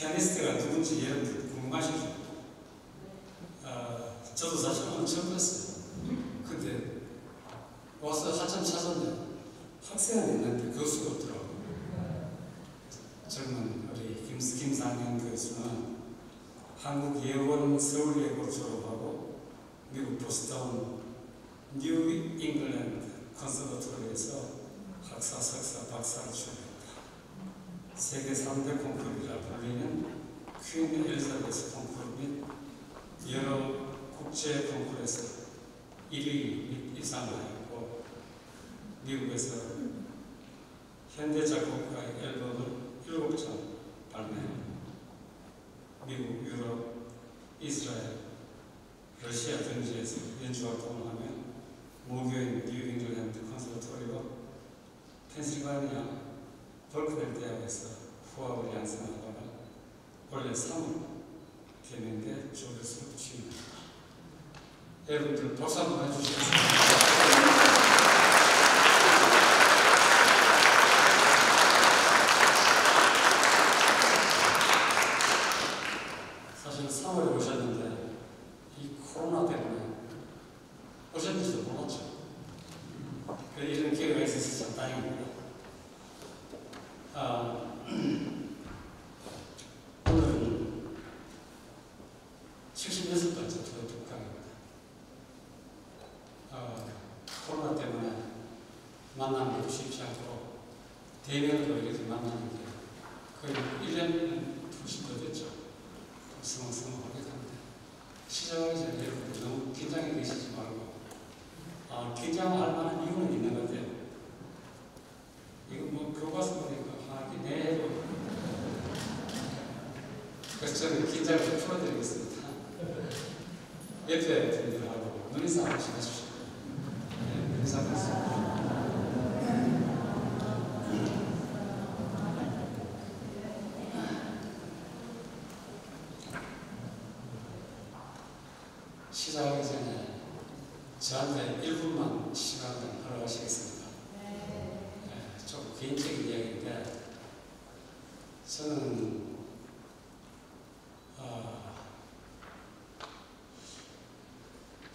피아니스트가 누군지 여러분들 궁금하시죠? 저도 사실 오늘 처음 봤어요. 근데 와서 한참 찾았는데 학생은 있는데 교수가 없더라고요. 젊은 우리 김상현 교수는 한국 예원 서울예고 졸업하고 미국 보스턴 뉴 잉글랜드 컨서버토리에서 학사, 석사, 박사를 취득했다. 세계 3대 콩쿠르라 불리는 퀸 엘리자베스 콩쿠르 및 여러 국제 콩쿠르에서 1위 및 이상을 하였고, 미국에서 현대 작곡가의 앨범을 7장 발매하고, 미국, 유럽, 이스라엘, 러시아 등지에서 연주 활동을 하며 모교인 뉴 잉글랜드 컨서버토리와 펜실바니아 벌크넬 대학에서 후학을 양성하다가 올해 3월 개명대 조교수로 취임합니다. 여러분들 박수 한번 해주시겠습니다. 사실 3월에 오셨는데 이 코로나 때문에 오셨는지도 몰랐죠. 이런 기회가 있어서 참 다행입니다. 오늘은 76번째 독강입니다. 코로나 때문에 만나는 것도 쉽지 않고 대면으로 이렇게 만나는 게 거의 1년 훨씬 더 됐죠. 서먹서먹하게 합니다. 시작하기 전에 여러분들 너무 긴장해 계시지 말고, 긴장할 만한 이유는 있는 건데, 이거 뭐 교과서 보니까 하긴 내해도 그래서 저는 긴장을 좀 풀어드리겠습니다. 옆에 분들하고 눈인사 한 번씩 하십시오. 네, 눈인사 한 번씩. 시작하기 전에 저한테 1분만 시간을 허락하시겠습니다. 네, 좀 개인적인 이야기인데 저는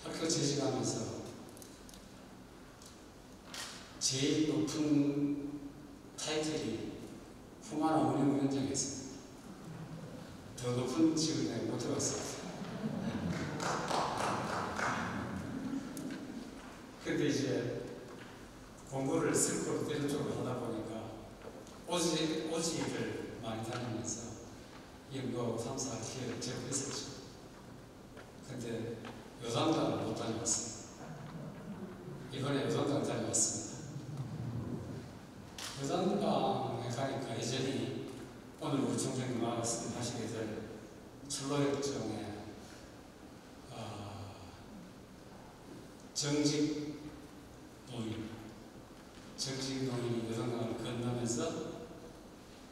학교 재직하면서 제일 높은 타이틀이 후마나 운영위원장이었습니다. 더 높은 직을 내가 못 해봤습니다. 근데 이제 공부를 쓸거로 때는 쪽으로 하다 보니까 오직을 많이 다니면서 연구하고 탐사할 기회를 제공했었죠. 근데 요단강을 못 다녀왔습니다. 이번에 요단강 다녀왔습니다. 요단강에 가니까 여전히 오늘 우리 총장님 말씀하시게 될 철로역정에 정직 노인이 요단강을 건너면서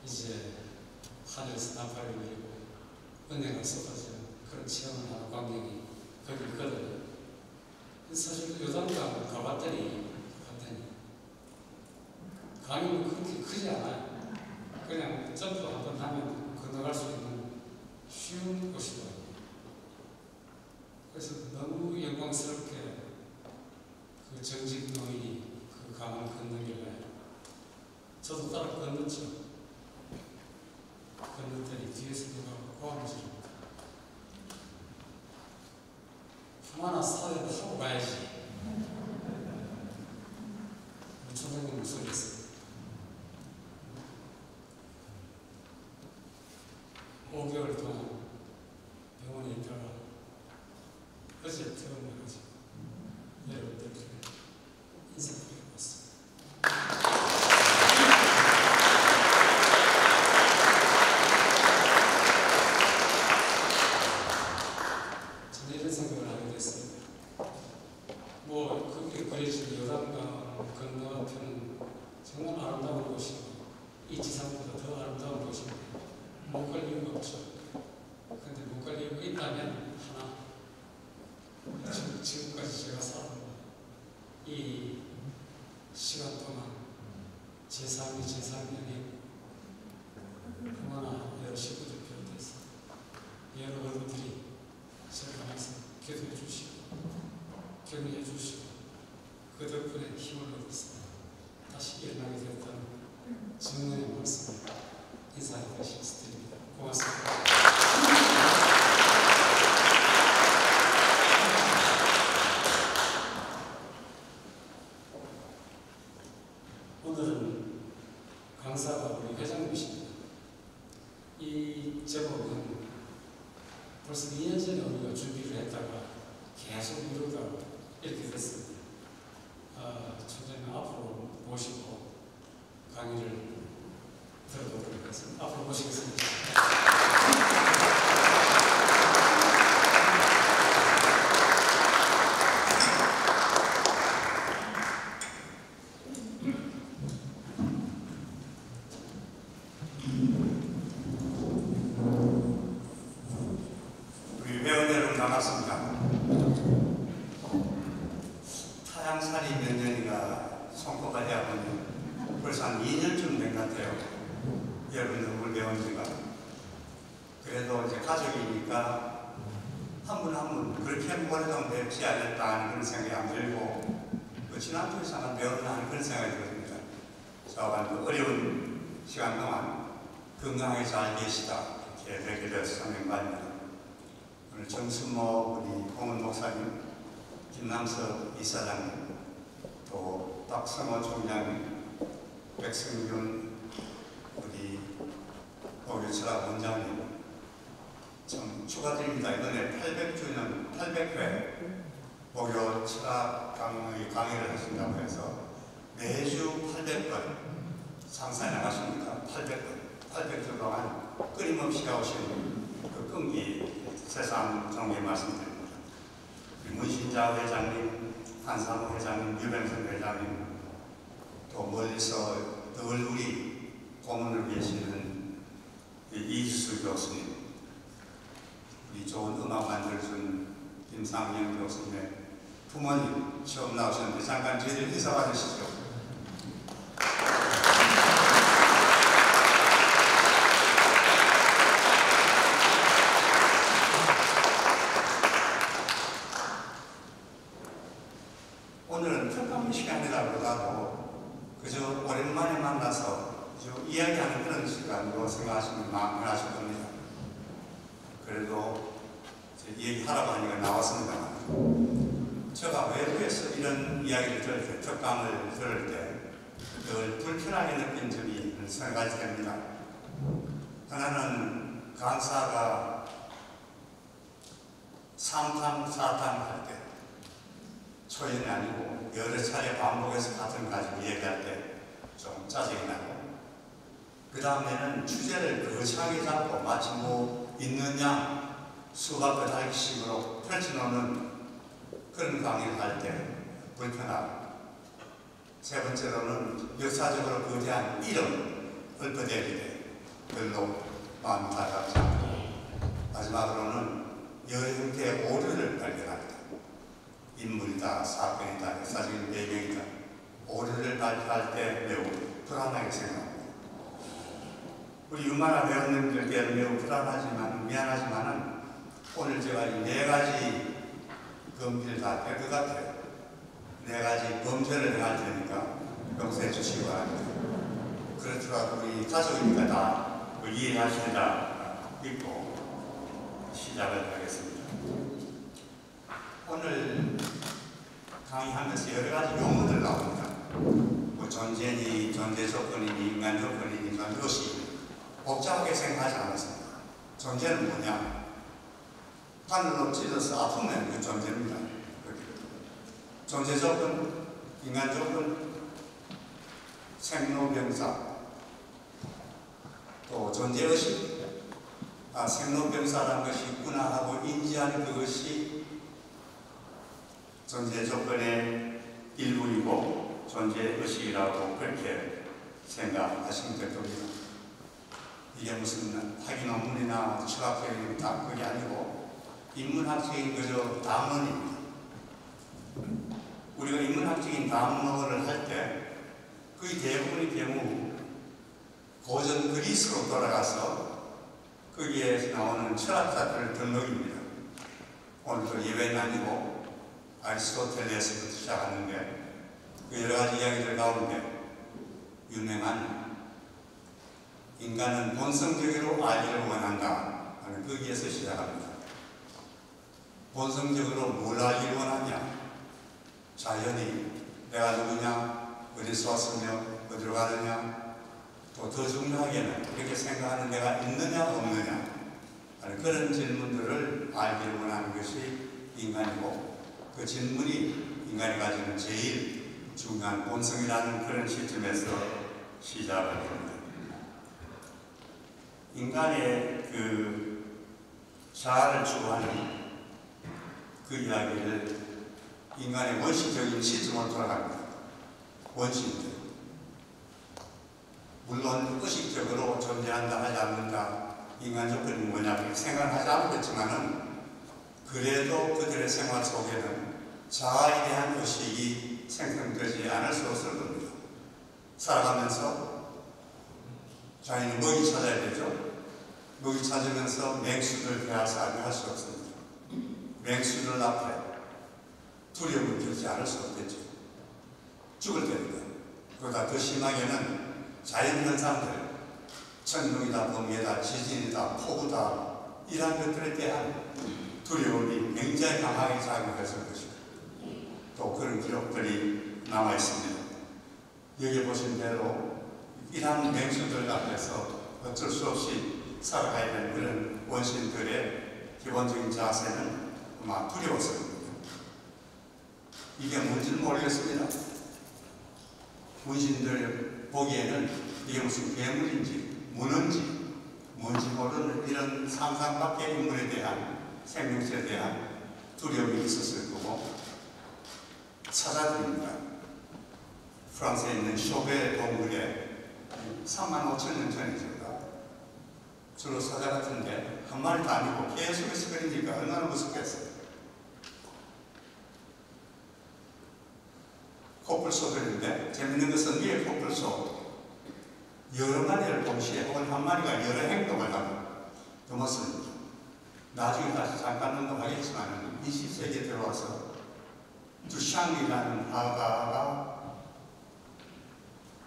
이제 하늘에서 나팔을 불리고 은혜가 쏟아지는 그런 체험을 하는 광경이 거기 있거든요. 사실 요단강 가봤더니 강이 그렇게 크지 않아요. 그냥 점프 한번 하면 건너갈 수 있는 쉬운 곳이거든요. 그래서 너무 영광스럽게 그 정직 노인이 그 강을 건너길래 저도 따라 건넜죠. 건넜더니 뒤에서 누가 고함을 지릅니다. 후마나 사회를 하고 가야지. 우리 총장님 목소리였어요. 5개월 동안 병원에 있다가 어제 퇴원해가지고 여러분들께 인사드리고 왔습니다. 저는 이런 생각을 하게 됐습니다. 뭐 그렇게 그려진 요단강 건너편은 정말 아름다운 곳이고 이 지상보다 더 아름다운 곳입니다. 못 갈 이유가 없죠. 근데 못 갈 이유가 있다면 하나, 지금까지 제가 살아온 이 시간 동안 제 삶이 얼마나 여러 식구들 비롯해서 여러 어른들이 저를 항상 기도해 주시고 격려해 주시고 그 덕분에 힘을 얻어서 다시 일어나게 되었다는 증언의 말씀을 인사해 다시 드립니다. 고맙습니다. 오늘은 강사가 우리 회장님이십니다. 이 제목은 벌써 2년 전에 우리가 준비를 했다가 계속 미루다가 이렇게 됐습니다. 총장님 앞으로 모시고 강의를 들어보도록 하겠습니다. 앞으로 모시겠습니다. 우리 회원 여러분 반갑습니다. 타양살이 몇 년이가 손꼽아 해보니 벌써 한 2년쯤 된 것 같아요. 여러분들 우리 회원들과. 그래도 이제 가족이니까 한 분 한 분 그렇게 오랫동안 뵙지 않았다는 그런 생각이 안 들고 그 지난주에서 한 배웠다는 그런 생각이 들었습니다. 저간 어려운 시간 동안 건강하게 잘 계시다 이렇게 뵙게 되어서 참 영광입니다. 오늘 정순모 우리 공은 목사님, 김남석 이사장님, 또 박성호 총장님, 백승균 우리 목요철학 원장님 참 축하드립니다. 이번에 800주년 800회 목요철학 강의를 하신다고 해서 매주 800번 상상해 나가십니까? 800번 800주 동안 끊임없이 나오시는 새삼 정리 말씀드립니다. 문신자 회장님, 한상호 회장님, 유병선 회장님, 또 멀리서 늘 우리 고문을 계시는 이주수 교수님, 우리 좋은 음악 만들어준 김상영 교수님의 부모님 처음 나오셨는데 잠깐 저희들 인사 받으시죠. 오늘은 특강 시간이라보다도 그저 오랜만에 만나서 이야기하는 그런 시간으로 생각하시면 마음 편하실 겁니다. 그래도 얘기하라고 하니까 나왔습니다만 제가 외부에서 이런 이야기를 들을 때, 특강을 들을 때 늘 불편하게 느낀 점이 세 가지 됩니다. 하나는 강사가 3탕, 4탕 할 때 초연이 아니고 여러 차례 반복해서 같은 거 가지고 얘기할 때 좀 짜증이 나고, 그 다음에는 주제를 거창하게 잡고 마치 뭐 있느냐 수박 끄다기식으로 펼쳐놓는 그런 강의를 할 때 불편하고, 세 번째로는 역사적으로 거대한 이름 읊어대기 때 별로 마음이 다가지 않고, 마지막으로는 여러 형태의 오류를 발견할 때, 인물이다, 사건이다, 역사적인 배경이다, 오류를 발견할 때 매우 불안하게 생각합니다. 우리 유만한 회원님들께 매우 불안하지만 미안하지만은 오늘 제가 이 네 가지 금기를 다 뺄 것 같아요. 네 가지 범죄를 행할 테니까 용서해 주시기 바랍니다. 그렇더라도 우리 가족이니까 다 이해하시리라 믿고 시작을 하겠습니다. 오늘 강의하면서 여러 가지 용어들 나옵니다. 뭐 존재니, 존재 조건이니, 인간 조건이니, 이것이 복잡하게 생각하지 않았습니다. 존재는 뭐냐? 하늘로 찢어서 아프면 그 존재입니다. 존재 조건, 인간 조건, 생로병사, 또 존재의식, 생로병사라는 것이 있구나 하고 인지하는 그것이 존재 조건의 일부이고 존재의식이라고 그렇게 생각하시면 될 겁니다. 이게 무슨 학위 논문이나 철학적인 다 그게 아니고 인문학적인 그저 담론입니다. 우리가 인문학적인 담론을 할 때 거의 대부분의 경우 고전 그리스로 돌아가서 거기에 나오는 철학자들을 등록입니다. 오늘도 예외는 아니고 아리스토텔레스부터 시작하는데 그 여러 가지 이야기들 가운데 유명한 인간은 본성적으로 알기를 원한다 하는 거기에서 시작합니다. 본성적으로 뭘 알기를 원하냐? 자연이 내가 누구냐? 어디서 왔으며 어디로 가느냐? 또 더 중요하게는 그렇게 생각하는 내가 있느냐 없느냐 하는 그런 질문들을 알기를 원하는 것이 인간이고, 그 질문이 인간이 가지는 제일 중요한 본성이라는 그런 시점에서 시작을 합니다. 인간의 그 자아를 추구하는 그 이야기를 인간의 원시적인 시점으로 돌아갑니다. 원시인들. 물론 의식적으로 존재한다 하지 않는다, 인간 조건이 뭐냐 그렇게 생각하지 않겠지만은 그래도 그들의 생활 속에는 자아에 대한 의식이 생성되지 않을 수 없을 겁니다. 살아가면서 자기는 먹이 찾아야 되죠. 먹이 찾으면서 맹수를 대하지 할 수 없습니다. 맹수들 앞에 두려움을 들지 않을 수 없겠죠. 죽을 때입니다. 그보다 더 심하게는 자연현상들, 천둥이다, 번개다, 지진이다, 폭우다, 이러한 것들에 대한 두려움이 굉장히 강하게 작용했을 것입니다. 또 그런 기록들이 남아 있습니다. 여기 보신 대로 이러한 맹수들 앞에서 어쩔 수 없이 살아가야 되는 그런 원신들의 기본적인 자세는 아마 두려웠을 겁니다. 이게 뭔지는 모르겠습니다. 원신들 보기에는 이게 무슨 괴물인지 문어인지 뭔지 모르는 이런 상상밖의 인물에 대한 생명체에 대한 두려움이 있었을 거고 찾아드립니다. 프랑스에 있는 쇼베 동굴에 35,000년 전이죠. 주로 사자 같은데 한 마리도 아니고 계속해서 그리니까 얼마나 무섭겠어요. 코뿔소들인데 재밌는 것은 위에 코뿔소 여러 마리를 동시에 혹은 한 마리가 여러 행동을 하고 그 모습입니다. 나중에 다시 잠깐 언급하겠지만 20세기에 들어와서 두샹이라는 화가가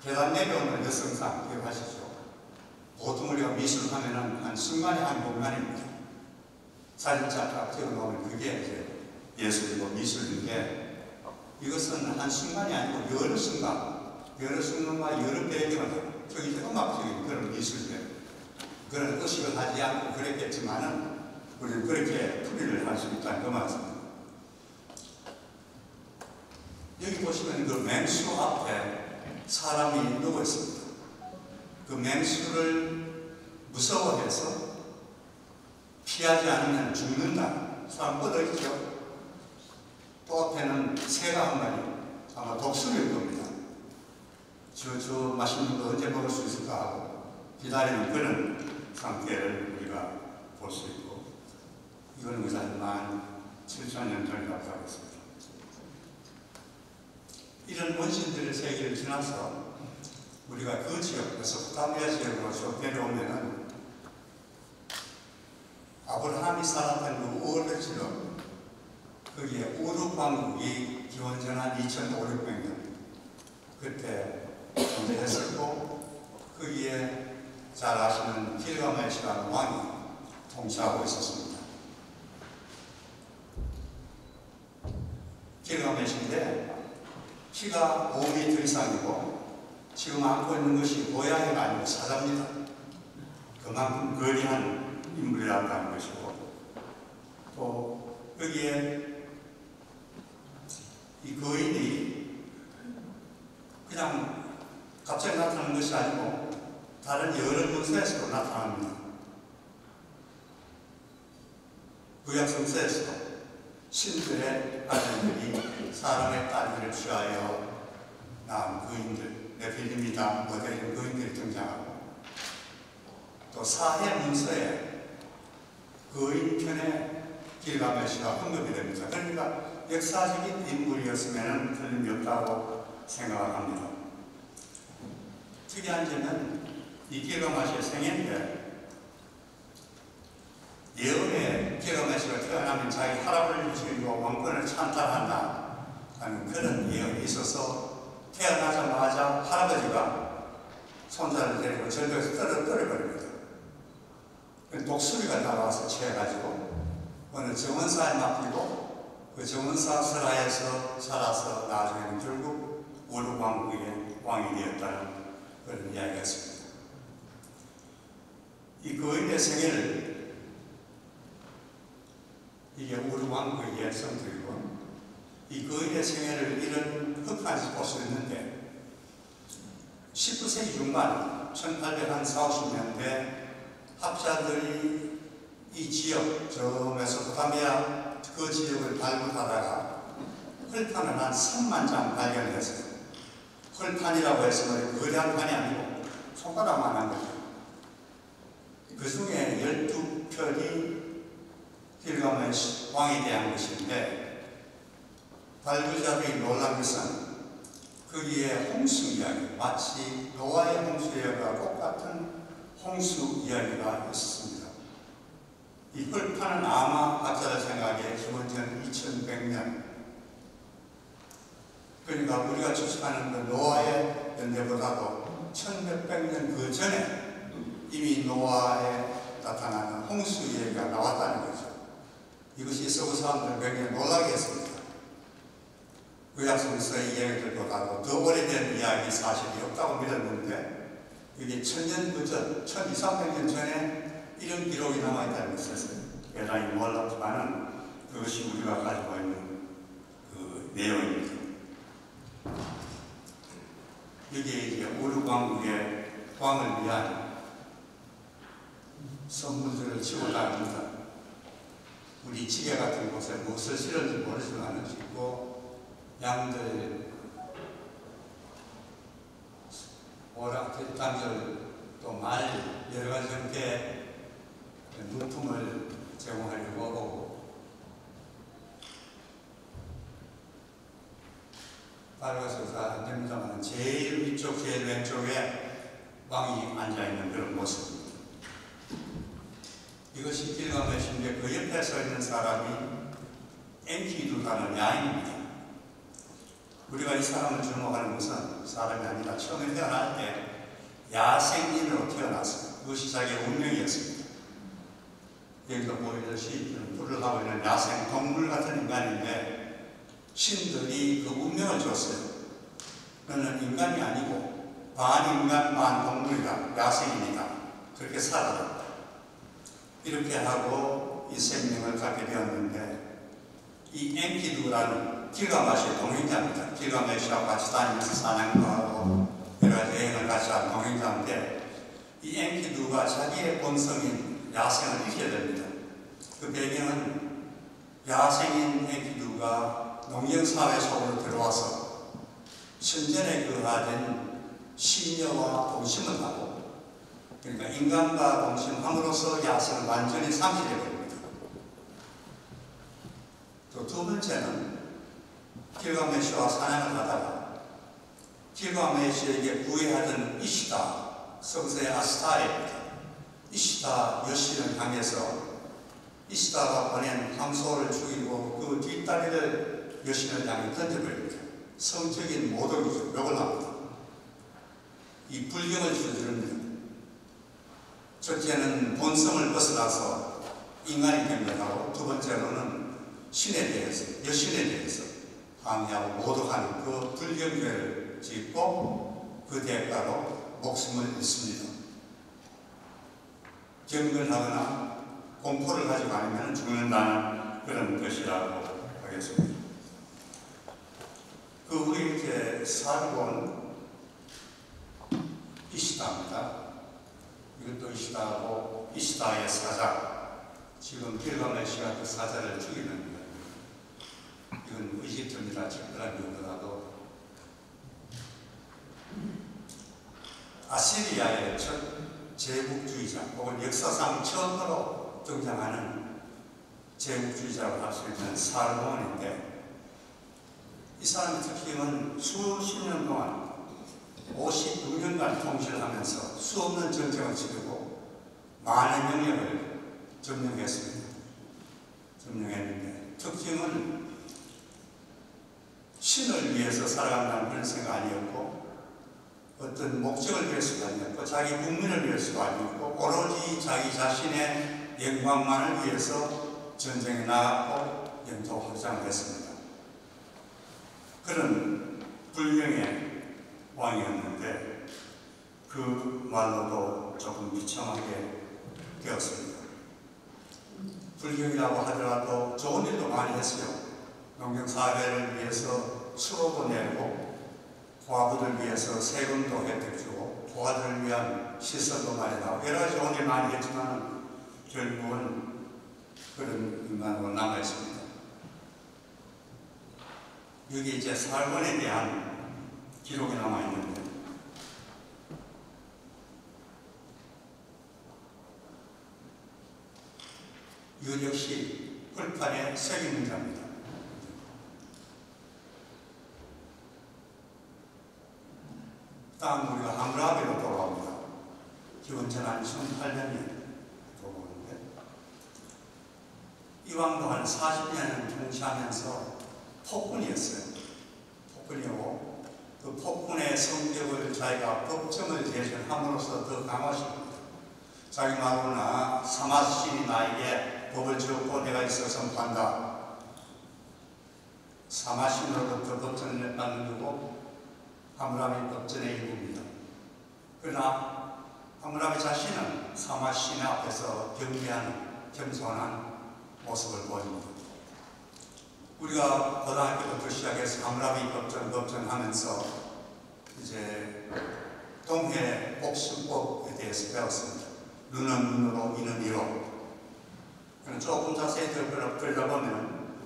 계단 내려오는 여성상 기억하시죠? 보통 우리가 미술 하면은 한순간에 한 공간입니다. 사진작가 찍어놓으면 그게 이제 예술이고 미술인데 이것은 한순간이 아니고 여러 순간과 여러 배경을 하고 저기 이제 음악적인 그런 미술인데 그런 의식을 하지 않고 그랬겠지만은 우리는 그렇게 풀이를 할 수 있다는 그 말씀입니다. 여기 보시면 그 맹수 앞에 사람이 누워 있습니다. 그 맹수를 무서워해서 피하지 않으면 죽는다. 사람 뻗어있죠. 또 앞에는 새가 한 마리, 아마 독수리일 겁니다. 저 맛있는 거 언제 먹을 수 있을까 하고 기다리는 그런 상태를 우리가 볼 수 있고, 이건 의사 17,000년 전이라고 하겠습니다. 이런 원신들의 세계를 지나서 우리가 그 지역, 메소포타미아 지역으로 쭉 내려오면은 아브라함이 살았던 그 우르지로 거기에 우르 왕국이 기원전 2,500년 그때 존재했었고 거기에 잘 아시는 길가메시라는 왕이 통치하고 있었습니다. 길가메시인데 키가 5m 이상이고 지금 안고 있는 것이 고양이가 아니고 사자입니다. 그만큼 거대한 인물이라고 하는 것이고 또 여기에 이 거인이 그냥 갑자기 나타나는 것이 아니고 다른 여러 문서에서도 나타납니다. 구약 성서에서도 신들의 아들들이 사람의 딸들을 취하여 낳은 거인들, 네필림이다, 모델인 거인들이 등장하고 또 사해 문서에 거인 편에 길가메시가 언급이 됩니다. 그러니까 역사적인 인물이었으면 틀림이 없다고 생각을 합니다. 특이한 점은 이 길가메시의 생애인데 예언에 길가메시가 태어나면 자기 할아버지를 죽이고 왕권을 찬탈한다 하는 그런 예언이 있어서 태어나자마자 할아버지가 손자를 데리고 절벽에서 떨어버립니다. 독수리가 나와서 취해가지고 어느 정원사에 맡기고 그 정원사 설하에서 살아서 나중에는 결국 우르 왕국의 왕이 되었다는 그런 이야기가 있습니다. 이 거인의 생애를 이게 우르 왕국의 예성들이고 이 거인의 생애를 이런 흑판에서 볼 수 있는데 19세기 중반 1840년대 학자들이 이 지역, 저 메소포타미아 그 지역을 발굴하다가 헐판을 한 3만 장 발견했어요. 헐판이라고 해서 거대한 판이 아니고 손가락만한 거죠. 그 중에 12편이 길가메시 왕에 대한 것인데 발굴자들이 놀란 것은 거기에 홍수 이야기, 마치 노아의 홍수 이야기와 똑같은 홍수 이야기가 있었습니다. 이 헐판은 아마 학자들 생각에 기원전 2100년, 그러니까 우리가 추측하는 그 노아의 연대보다도 1600년 그 전에 이미 노아에 나타나는 홍수 이야기가 나왔다는 거죠. 이것이 서구 사람들 굉장히 놀라게 했습니다. 구약성서의 이야기들보다도 더 오래된 이야기 사실이 없다고 믿었는데 이게 1000년 그 전, 1200년 전에 이런 기록이 남아있다는 것에서 대단히 놀랍지만은 그것이 우리가 가지고 있는 그 내용입니다. 여기에 이제 우르 왕국의 왕을 위한 선물들을 치고 나갑니다. 우리 이 지게 같은 곳에 무엇을 실을지 모르지만 짓고 양들 오락, 단절, 또 말 여러 가지 형태의 물품을 제공하려고 하고 따라가서 안 됩니다만 제일 위쪽, 제일 왼쪽에 왕이 앉아있는 그런 모습입니다. 이것이 길가메시인데 그 옆에 서 있는 사람이 엔키두라는 야인입니다. 우리가 이 사람을 주목하는 것은 사람이 아니라 처음에 태어날 때 야생인으로 태어났습니다. 그것이 자기의 운명이었습니다. 여기서 보이듯이 불을 하고 있는 야생 동물 같은 인간인데 신들이 그 운명을 줬어요. 너는 인간이 아니고 반인간 반동물이다. 야생이다. 그렇게 살아라. 이렇게 하고 이 생명을 갖게 되었는데 이 엔키두라는 길가메시의 동행자입니다. 길가메시와 같이 다니면서 사냥도 하고 여러 가지 여행을 같이 한 동행자인데 이 엔키두가 자기의 본성인 야생을 잃게 됩니다. 그 배경은 야생인 엔키두가 농경사회 속으로 들어와서 선전에 그하된 시녀와 동심을 하고 그러니까 인간과 동심함으로써 야생을 완전히 상실해버립니다. 또 두 번째는 길가메시와 사냥을 하다가 길가메시에게 구애하던 이시다, 성서의 아스타레입니다. 이시다 여신을 향해서 이시다가 보낸 함소를 죽이고 그 뒷다리를 여신을 향해 던져버립니다. 성적인 모독이죠. 욕을 합니다. 이 불경을 저지릅니다. 첫째는 본성을 벗어나서 인간이 변명하고 두 번째로는 신에 대해서, 여신에 대해서 항의하고 모독하는 그 불경죄를 짓고 그 대가로 목숨을 잃습니다. 경건하거나 공포를 가지고 아니면 죽는다는 그런 것이라고 하겠습니다. 그 후에 이제 살고 이시다입니다. 이것도 이시다하고 이시다의 사자, 지금 길가메시가 그 사자를 죽이는 거예요. 이건 이집트입니다. 특별한 이유보다도 아시리아의 첫 제국주의자 혹은 역사상 처음으로 등장하는 제국주의자로 할 수 있는 살몬인데 이 사람의 특징은 수십 년 동안 56년간 통치를 하면서 수없는 전쟁을 치르고 많은 영역을 점령했습니다. 점령했는데 특징은 신을 위해서 살아간다는 그런 생각 아니었고 어떤 목적을 위해서가 아니었고 자기 국민을 위해서도 아니었고 오로지 자기 자신의 영광만을 위해서 전쟁에 나갔고 영토 확장을 했습니다. 그런 불경의 왕이었는데 그 말로도 조금 비참하게 되었습니다. 불경이라고 하더라도 좋은 일도 많이 했어요. 농경사회를 위해서 수로도 내고 고아들을 위해서 세금도 혜택 주고 고아들을 위한 시설도 마련하고 여러 가지 좋은 일 많이 했지만 결국은 그런 인간으로 남아있습니다. 여기 이제 살몬에 대한 기록이 남아있는데 이것 역시 뿔판의 세계 문제입니다. 다음 우리가 함무라비로 돌아옵니다. 기원 전 1800년 돌아오는데 이 왕도 한 40년을 통치하면서 폭군이었어요. 폭군이고 그 폭군의 성격을 자기가 법정을 제시함으로써 더 강화시킵니다. 자기 말로나 사마신이 나에게 법을 주었고 내가 있어서 선포한다. 사마신으로부터 법전을 만들고 함무라비 법전의 일부입니다. 그러나 함무라비 자신은 사마신 앞에서 경배하는 겸손한 모습을 보입니다. 우리가 고등학교부터 시작해서 함무라비 법전 하면서 이제 동해 복수법에 대해서 배웠습니다. 눈은 눈으로, 이는 이로. 조금 자세히 들여다보면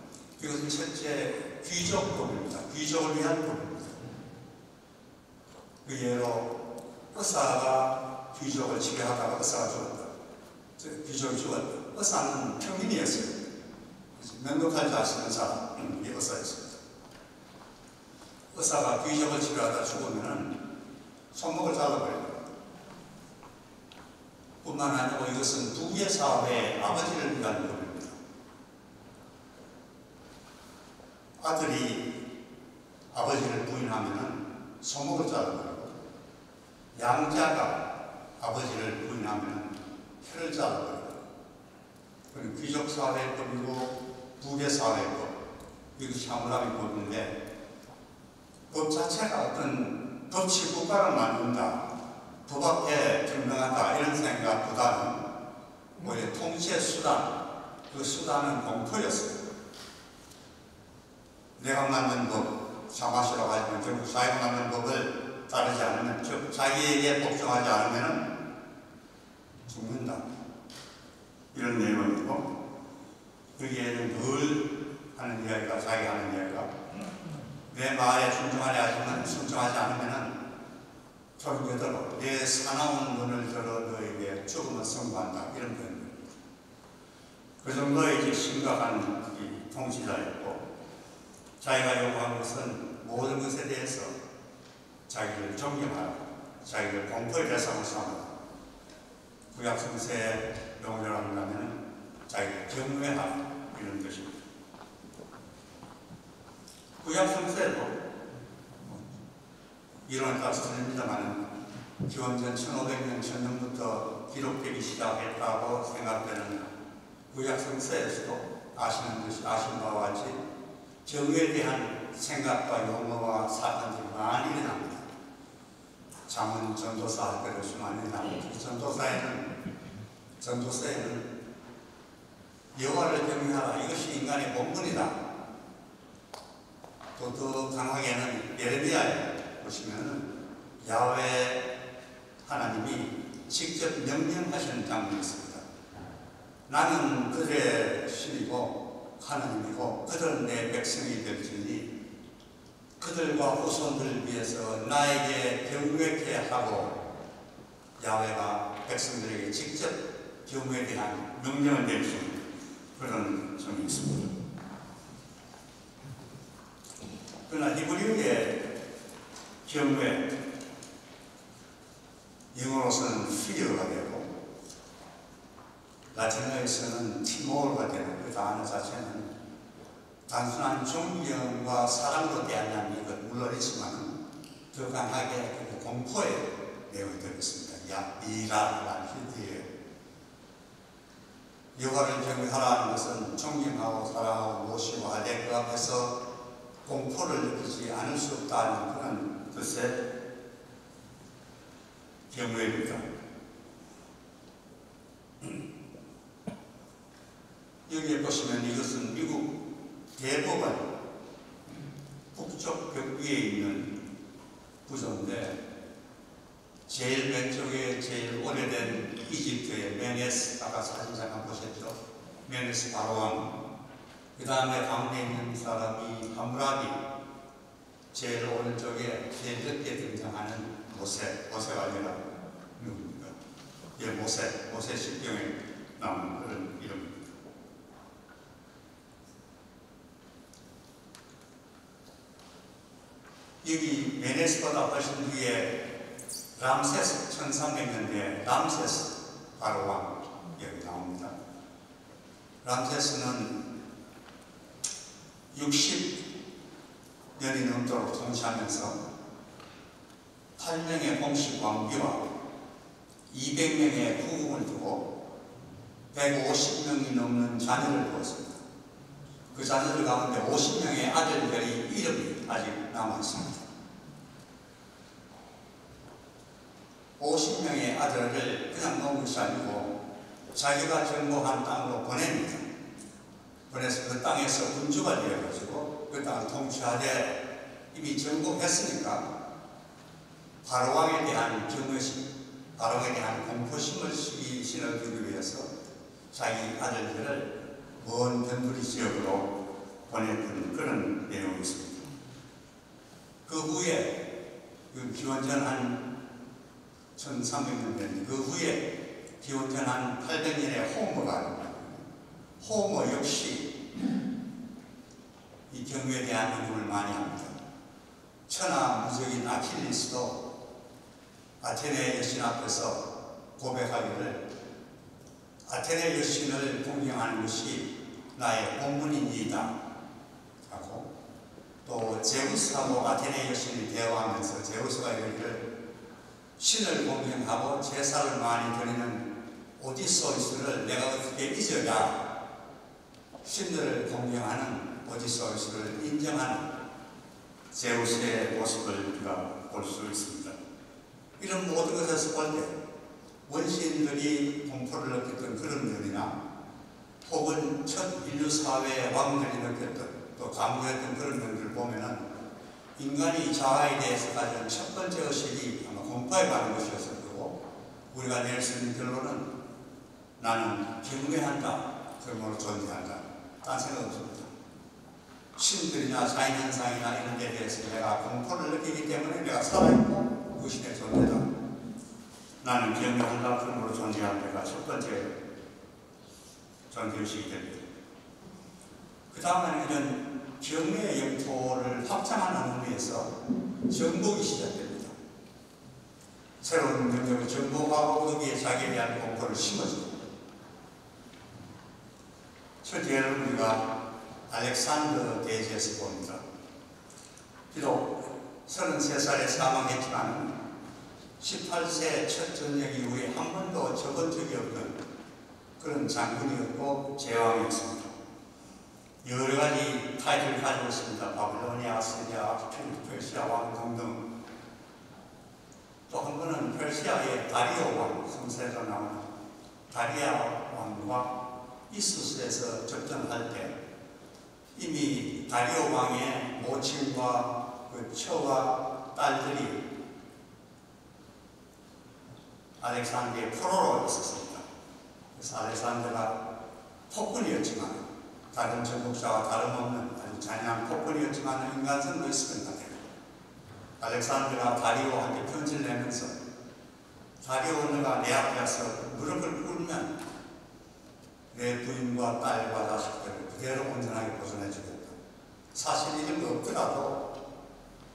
이것은 첫째 귀족법입니다. 귀족을 위한 법입니다. 그 예로 의사가 귀족을 지배하다가 의사가 죽었다. 귀족이 죽었다. 의사는 평민이었어요. 면도칼 잘 쓰는 사람이 의사였습니다. 의사가 귀족을 지배하다 죽으면 손목을 잘라버려요. 뿐만 아니고 이것은 부의 사회의 아버지를 위한 법입니다. 아들이 아버지를 부인하면 손목을 잘라버리고, 양자가 아버지를 부인하면 혀를 잘라버리고, 그건 귀족 사회법이고 부의 사회법, 이것이 하무라비 법인데, 법 자체가 어떤 법치 국가를 만든다, 법 앞에 증명한다 이런 생각보다는 오히려 통치의 수단, 그 수단은 공포였어요. 내가 만든 법, 사마시라고 하지만 결국 자기가 만든 법을 따르지 않으면, 즉 자기에게 복종하지 않으면 죽는다, 이런 내용이고, 거기에는 늘 하는 이야기가, 자기가 하는 이야기가 내 말에 순종하지 않으면 저기더러 내 사나운 눈을 들어 너에게 죽음을 선고한다, 이런 표현입니다. 그 정도의 심각한 이 통치자였고, 자기가 요구한 것은 모든 것에 대해서 자기를 존경하라, 자기를 공포의 대상으로 삼아라. 구약 성서의 용어를 한다면 자기를 경외하라, 이런 뜻입니다. 구약 성서에도 이론에 따라서 틀립니다만 기원전 1500년 전년부터 기록되기 시작했다고 생각되는 구약 성서에서도 아시는 바와 같이 정의에 대한 생각과 용어와 사건들이 많이 일어납니다. 잠언 전도사 할 때도 많이 일어납니다. 전도서에는 여호와를 경외하라, 이것이 인간의 본분이다. 또 더 강하게는 예레미야에 보시면 야훼 하나님이 직접 명령하시는 장면이 있습니다. 나는 그들의 신이고 하나님이고 그들은 내 백성이 될지니 그들과 후손들을 위해서 나에게 경외케 하고, 야훼가 백성들에게 직접 경외에 대한 명령을 내리는 그런 점이 있습니다. 그러나 히브리어의 경외, 영어로서는 fear가 되고 라틴어에서는 티모르가 되는 그 단어 자체는 단순한 존경과 사랑으로 대한다는 것 물론 있지만 더 강하게 공포의 내용이 들어있습니다. 미라라는 히브리어에 여호와를 경외하라는 것은 존경하고 사랑하고 모시고 하되 그 앞에서 공포를 느끼지 않을 수 없다는 그런 뜻의 경외입니다. 여기에 보시면 이것은 미국 대법원 북쪽 벽 위에 있는 구조인데, 제일 왼쪽에 제일 오래된 이집트의 메네스, 아까 사진 잠깐 보셨죠? 메네스 바로왕. 그 다음에 가운데 있는 사람이 함무라비, 제일 오른쪽에 제일 늦게 등장하는 모세가 아니라 누굽니까? 예, 모세 십경에 나오는 그런 이름입니다. 여기 메네스보다 훨씬 뒤에 람세스 1300년대에 람세스 바로왕 여기 나옵니다. 람세스는 60년이 넘도록 통치하면서 8명의 공식 왕비와 200명의 후궁을 두고 150명이 넘는 자녀를 두었습니다. 그 자녀들 가운데 50명의 아들들의 이름이 아직 남아있습니다. 50명의 아들을 그냥 놓은 것이 아니고 자기가 정복한 땅으로 보냅니다. 그래서 그 땅에서 군주가 되어가지고 그 땅을 통치하되 이미 정복했으니까 바로왕에 대한 경외심, 바로왕에 대한 공포심을 신어주기 위해서 자기 아들들을 먼 변두리 지역으로 보냈던 그런 내용이 있습니다. 그 후에 기원전 한 1300년 된 그 후에 기원전 한 800년에 호모가 호모 역시 이 경유에 대한 언급을 많이 합니다. 천하무적인 아킬리스도 아테네 여신 앞에서 고백하기를 아테네 여신을 공경하는 것이 나의 본분이니이다 하고, 또 제우스하고 아테네 여신이 대화하면서 제우스가 이르기를 신을 공경하고 제사를 많이 드리는 오디소이스를 내가 어떻게 잊어야 신들을 공경하는 오디소이스를 인정하는 제우스의 모습을 우리가 볼 수 있습니다. 이런 모든 것에서 볼 때 원시인들이 공포를 느꼈던 그런 면이나 혹은 첫 인류 사회의 왕들이 느꼈던 또 강조했던 그런 면들을 보면은 인간이 자아에 대해서 가진 첫 번째 의식이 아마 공포에 관한 것이었을 거고, 우리가 낼 수 있는 결론은 나는 경외한다, 그러므로 존재한다, 딴 생각 없습니다. 신들이나 자연현상이나 이런 데 대해서 내가 공포를 느끼기 때문에 내가 살아있고 그것이 내 존재다. 나는 경외한다, 그러므로 존재하는 데가 첫 번째 존재의식이 됩니다. 그 다음에는 이런 경외의 영토를 확장하는 의미에서 정복이 시작됩니다. 새로운 능력을 정복하고 거기에 자기에 대한 공포를 심어줍니다. 첫째는 우리가 알렉산더 대제에서 봅니다. 비록 33살에 사망했지만 18세 첫 전쟁 이후에 한 번도 접은 적이 없는 그런 장군이었고 제왕이었습니다. 여러 가지 타이틀을 가지고 있습니다. 바빌로니아, 아시리아, 페르시아 왕 등등. 또 한 번은 페르시아의 다리오 왕, 성세가 나오는 다리아 왕과 이수스에서 접전할 때 이미 다리오 왕의 모친과 그 처와 딸들이 알렉산더의 포로로 있었습니다. 그래서 알렉산더가 폭군이었지만, 다른 정복자와 다름없는 아주 잔인한 폭군이었지만 인간성도 있었던 것 같아요. 알렉산더가 다리오한테 편지를 내면서 다리오, 너가 내 앞에 와서 무릎을 꿇으면 내 부인과 딸과 자식들을 그대로 온전하게 보존해 주겠다. 사실 이런 거 없더라도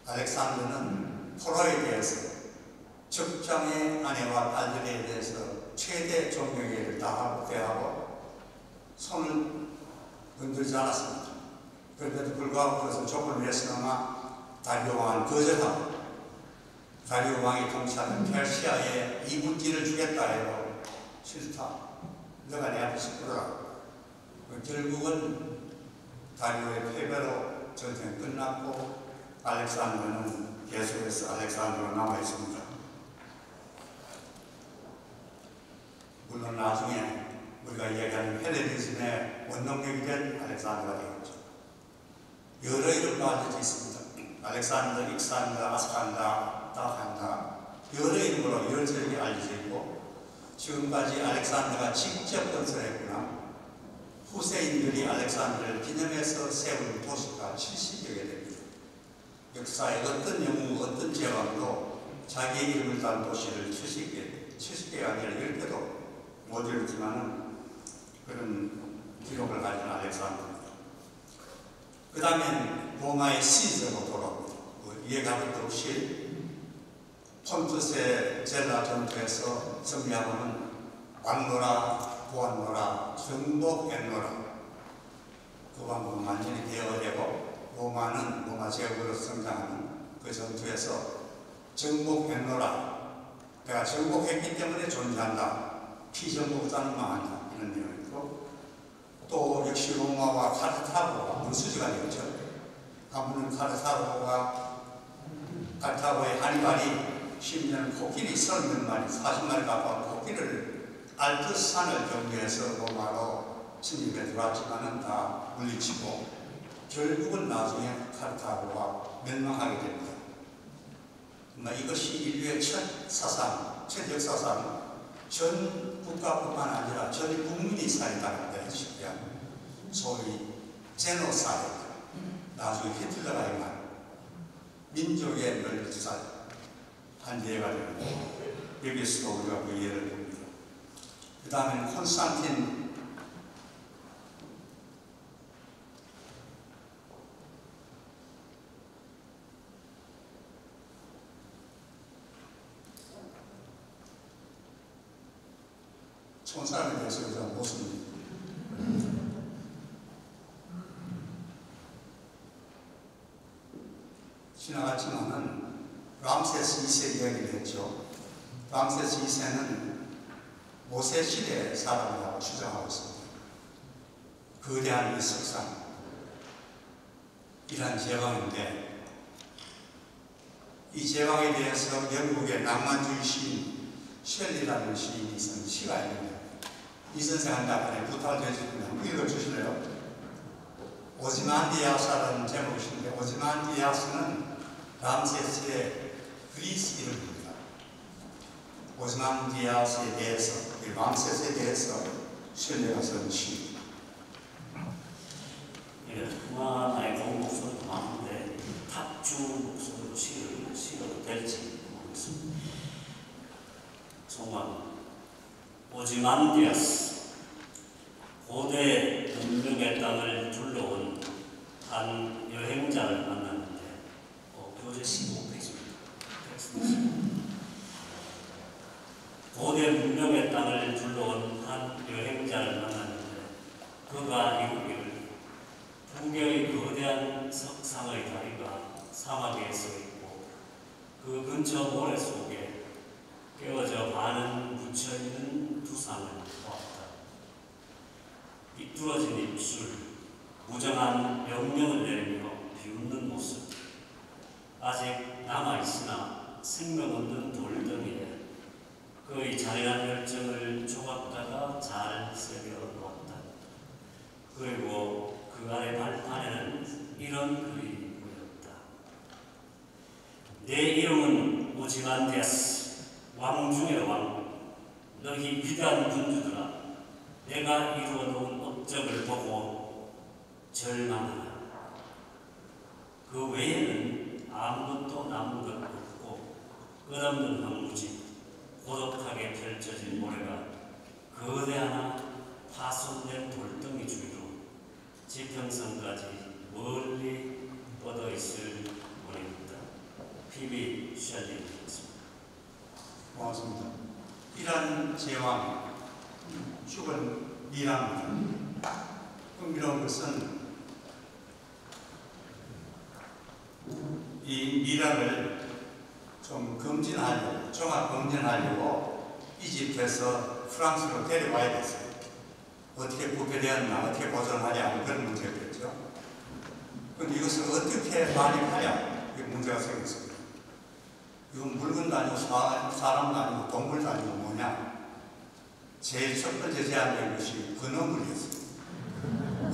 알렉산더는 포로에 대해서, 적장의 아내와 딸들에 대해서 최대 존경을 다하고 대하고 손을 건들지 않았습니다. 그런데도 불구하고 그것을 족을 위해서나마 다리오 왕은 거절하고, 다리오 왕이 통치하는 페르시아에 이군지를 주겠다 해도 싫다, 너가 내 앞에서 꿇어라. 결국은 다리오의 패배로 전쟁이 끝났고 알렉산더는 계속해서 알렉산더로 남아있습니다. 물론 나중에 우리가 이야기하는 헬레니즘의 원동력이 된 알렉산더가 되었죠. 여러 이름으로 알려져 있습니다. 알렉산더, 익산더, 아스칸더, 다칸더, 여러 이름으로 열절히 알려져 있고, 지금까지 알렉산더가 직접 건설했구나, 후세인들이 알렉산더를 기념해서 세운 도시가 70여 개 됩니다. 역사의 어떤 영웅, 어떤 제왕도 자기의 이름을 단 도시를 70개가 아니라 10개도 못 이루지만은 그런 기록을 가진 알렉산더입니다. 그 다음에 로마의 시저로 돌아옵니다. 이해가는 없이 폰투스의 젤라 전투에서 승리하고는 왕노라, 보안노라, 정복했노라, 그 방법은 완전히 대어되고 로마는 로마 제국으로 성장하는 그 전투에서 정복했노라, 내가 정복했기 때문에 존재한다, 피정복자는 망한다, 이런 내용이 있고, 또 역시 로마와 카르타고가 문수지가 되었죠. 한분은 카르타고의 하니발이 심지어는 코끼리 30몇 마리, 40마리 가까운 코끼리를 알프스산을 경유해서 로마로 침입해 들어왔지만은 다 물리치고 결국은 나중에 카르타고가 멸망하게 됩니다. 이것이 인류의 첫 사상, 첫 역사상, 전 국가뿐만 아니라 전 국민이 살인당한다 해주시고요. 소위 제노사이드, 나중에 히틀러가 임한 민족의 멸살 한 예가 되는데 여기서도 우리가 그 예를 봅니다. 그 다음에 콘스탄틴 총사람에 대해서 우리가 무슨 지나갔지만은 람세스 2세 이야기를 했죠. 람세스 2세는 모세 시대의 사람이라고 주장하고 있습니다. 거대한 이 석상, 이란 제왕인데 이 제왕에 대해서 영국의 낭만주의 시인 셸리라는 시인이 쓴 시가 있는데 이 선생한테 앞에 부탁을 해주시면 한번 읽어주실래요? 오지만디아스라는 제목인데 오지만디아스는 람세스의 그리스 이름입니다. 오지만디아스에 대해서, 람세스에 대해서 셸리가 쓴 시. 예, 그만의 좋은 목소리도 많은데 탑주 목소리로 시를 실어도 될지 모르겠습니다. 정말 오지만디아스, 고대 문명의 땅을 둘러온 한 여행자를 만났는데 교재 15페이지입니다. 고대 문명의 땅을 둘러온 한 여행자를 만났는데 그가 이르기를 두 개의 거대한 석상의 다리가 사막에 서 있고 그 근처 모래 속에 깨어져 반은 묻혀있는 두 상을 보았다. 삐뚤어진 입술, 무정한 명령을 내리며 비웃는 모습, 아직 남아있으나 생명 없는 돌덩이에 그의 잔인한 열정을 조각가가 잘 새겨 놓았다. 그리고 그 아래 발판에는 이런 글이 보였다. 내 이름은 오지만디아스, 왕 중의 왕. 너희 위대한 군주들아, 내가 이루어 놓은 업적을 보고 절망하라. 그 외에는 아무것도 남은 것 없고 끝없는 황무지, 고독하게 펼쳐진 모래가 거대하나 파손된 돌덩이 주위로 지평선까지 멀리 뻗어 있을 뿐입니다. P.B. 셸리였습니다. 고맙습니다. 이란 제왕, 죽은 미라입니다. 흥미로운 것은 이 미라를 좀 검진하려고, 종합 검진하려고 이집트에서 프랑스로 데려와야 됐어요. 어떻게 부패되었나, 어떻게 보존하냐, 그런 문제겠죠. 그런데 이것을 어떻게 반입하냐, 이게 문제가 생겼습니다. 이건 물건도 아니고 사람도 아니고 동물도 아니고 뭐냐. 제일 첫 번째 제안된 것이 근어물이었어요.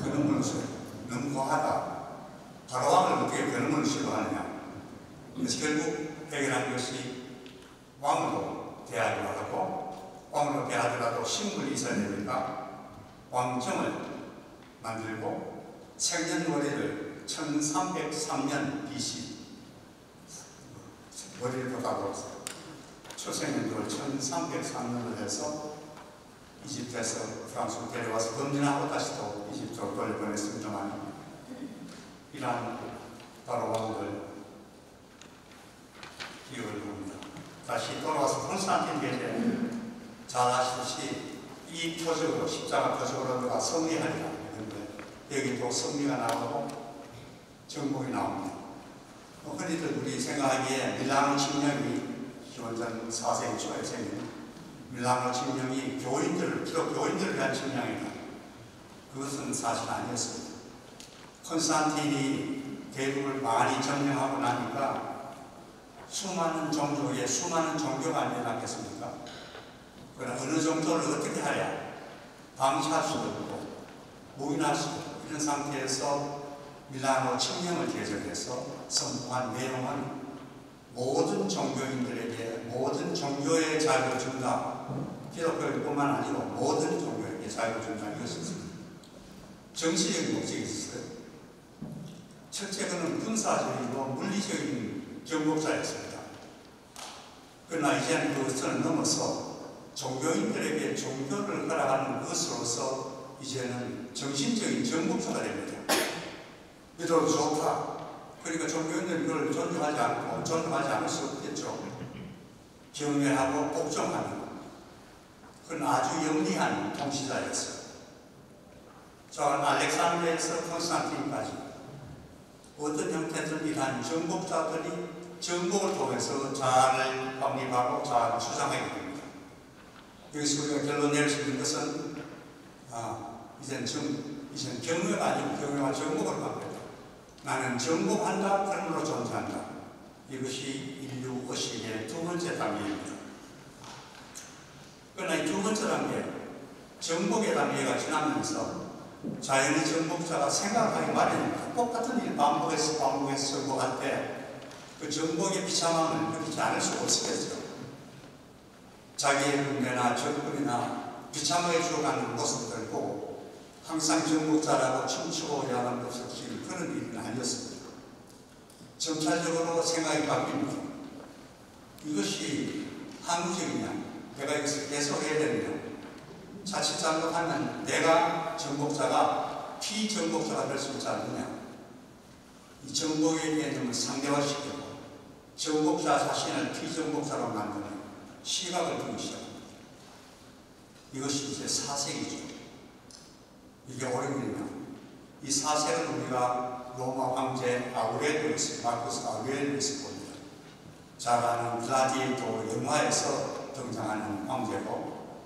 근어물은 너무 과하다. 바로왕을 어떻게 근어물을 싫어하느냐. 그래서 결국 해결한 것이 왕으로 대하기로 하고, 왕으로 대하더라도 신분이 있어야 되니까 왕정을 만들고 생년월일을 1303년 BC 월일보다도 초생년도를 1303년을 해서 이집트에서 프랑스로 데려와서 검진하고 다시 또 이집트로 돌려보냈습니다만 이란 바로 왕들 기억을 합니다. 다시 돌아와서 콘스탄틴 대제 잘 아시듯이 이 표적으로 십자가 표적으로가 승리하리라 했는데 여기 또 승리가 나오고 정복이 나옵니다. 흔히들 우리 생각하기에 밀라노 칙령이 기원전 4세기 초에 생긴 밀라노 칙령이 기독 교인들을 위한 칙령이다. 그것은 사실 아니었습니다. 콘스탄틴이 대륙을 많이 점령하고 나니까 수많은 종족의 수많은 종교가 일어났겠습니까? 그러나 어느 정도를 어떻게 하랴? 방치할 수도 없고 묵인할 수도 없고 이런 상태에서 밀라노 칙령을 개정해서 선포한 내용은 모든 종교인들에게 모든 종교의 자유를 준다. 기독교뿐만 아니고 모든 종교에게 자유를 준다는 것이었습니다. 정치적인 목적이 있었어요. 첫째, 그는 군사적이고 물리적인 정복자였습니다. 그러나 이제는 그것을 넘어서 종교인들에게 종교를 허락하는 것으로서 이제는 정신적인 정복자가 됩니다. 믿어도 좋다. 그러니까 종교인들은 그걸 존중하지 않을 수 없겠죠. 경외하고 복종하는 그런 아주 영리한 통치자였어요. 자, 알렉산드리아에서 콘스탄틴까지 어떤 형태든 이러한 정복자들이 정복을 통해서 자아를 확립하고 자아를 주장하게 됩니다. 여기서 우리가 결론 내릴 수 있는 것은 이제는 경외가 아니고 경외와 정복을 받겠다. 나는 정복한다, 그러므로 존재한다. 이것이 인류 의식의 두 번째 단계입니다. 그러나 이 두 번째 단계, 정복의 단계가 지나면서 자연의 정복자가 생각하기 마련입니다. 똑같은 일 반복해서 정복할 때 그 정복의 비참함을 느끼지 않을 수가 없겠죠. 자기의 분배나 접근이나 비참하게 죽어가는 모습을 보고 항상 정복자라고 춤추고 야단 것을 키우는 그런 일은 아니었습니다. 점차적으로 생각이 바뀝니다. 이것이 항구적이냐, 내가 이것을 계속해야 되느냐, 자칫 잘못하면 내가 정복자가 피정복자가 될 수 있지 않느냐, 이 정복의 개념을 상대화시키고 정복자 자신을 피정복자로 만드는 시각을 두기 시작합니다. 이것이 이제 사색이죠. 이게 옳은일이냐. 이 사색은 우리가 로마 황제 아우렐리우스, 마르쿠스 아우렐리우스 봅니다. 잘 아는 글라디에이터 영화에서 등장하는 황제고,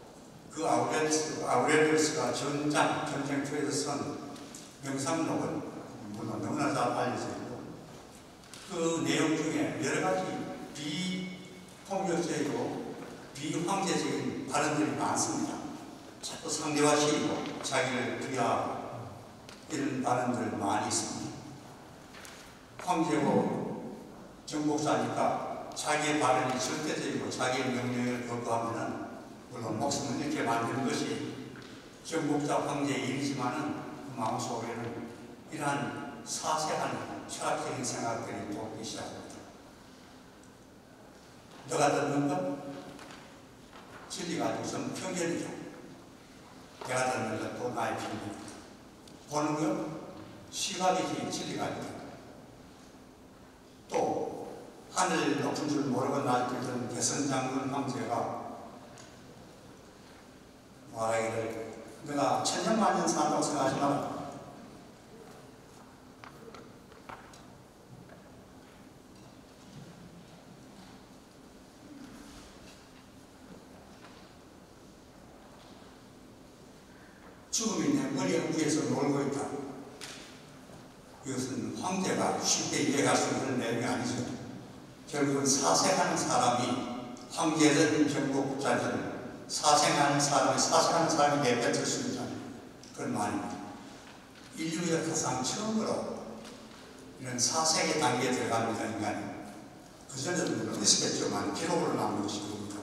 그 아우렐리우스가 전쟁터에서 쓴 명상록은 물론 너무나 잘 알려져 있고, 그 내용 중에 여러 가지 비폭력적이고 비황제적인 발언들이 많습니다. 자꾸 상대화시키고 자기를 비하하고 이런 발언들 많이 있습니다. 황제고 정복자니까 자기의 발언이 절대적이고 자기의 명령을 거부하면은 물론 목숨을 잃게 만드는 것이 정복자 황제의 일이지만은 그 마음속에는 이러한 사색하는 철학적인 생각들이 돕기 시작합니다. 너가 듣는 것, 진리가 아니고 전 편견이죠. 내가 듣는 것도 나의 편견이다. 보는 것, 시각이지 진리가 아니다. 또 하늘 높은 줄 모르고 날뛰던 개선장군 황제가 말하기를 내가 천년만년 산다고 생각하지 마라. 죽음이 내 머리 위에서 놀고 있다. 이것은 황제가 쉽게 이해할 수 있는 내용이 아니죠. 결국은 사색하는 사람이 황제든 정복자든 사색하는 사람이 내뱉을 수 있다는 그런 말입니다. 인류 역사상 처음으로 이런 사색의 단계에 들어갑니다. 인간이. 그전에도 물론 있었겠지만 기록으로 남은 것이 뭡니까?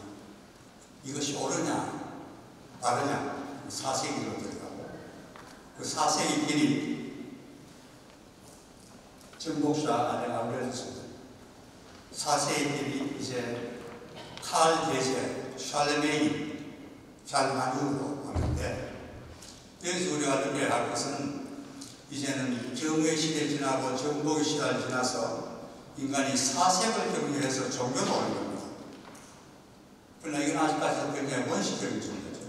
이것이 옳으냐 바르냐 사색으로 들어가고, 그 사색의 길이 정복자 안에 아우렐리우스, 사색의 길이 이제 칼 대제, 샬레메인, 잘만유로 하는데, 여기서 우리가 느껴야 할 것은 이제는 경의 시대 지나고 정복의 시대를 지나서 인간이 사색을 정리해서 종교로 오는 겁니다. 그러나 이건 아직까지도 굉장히 원시적인 종교죠.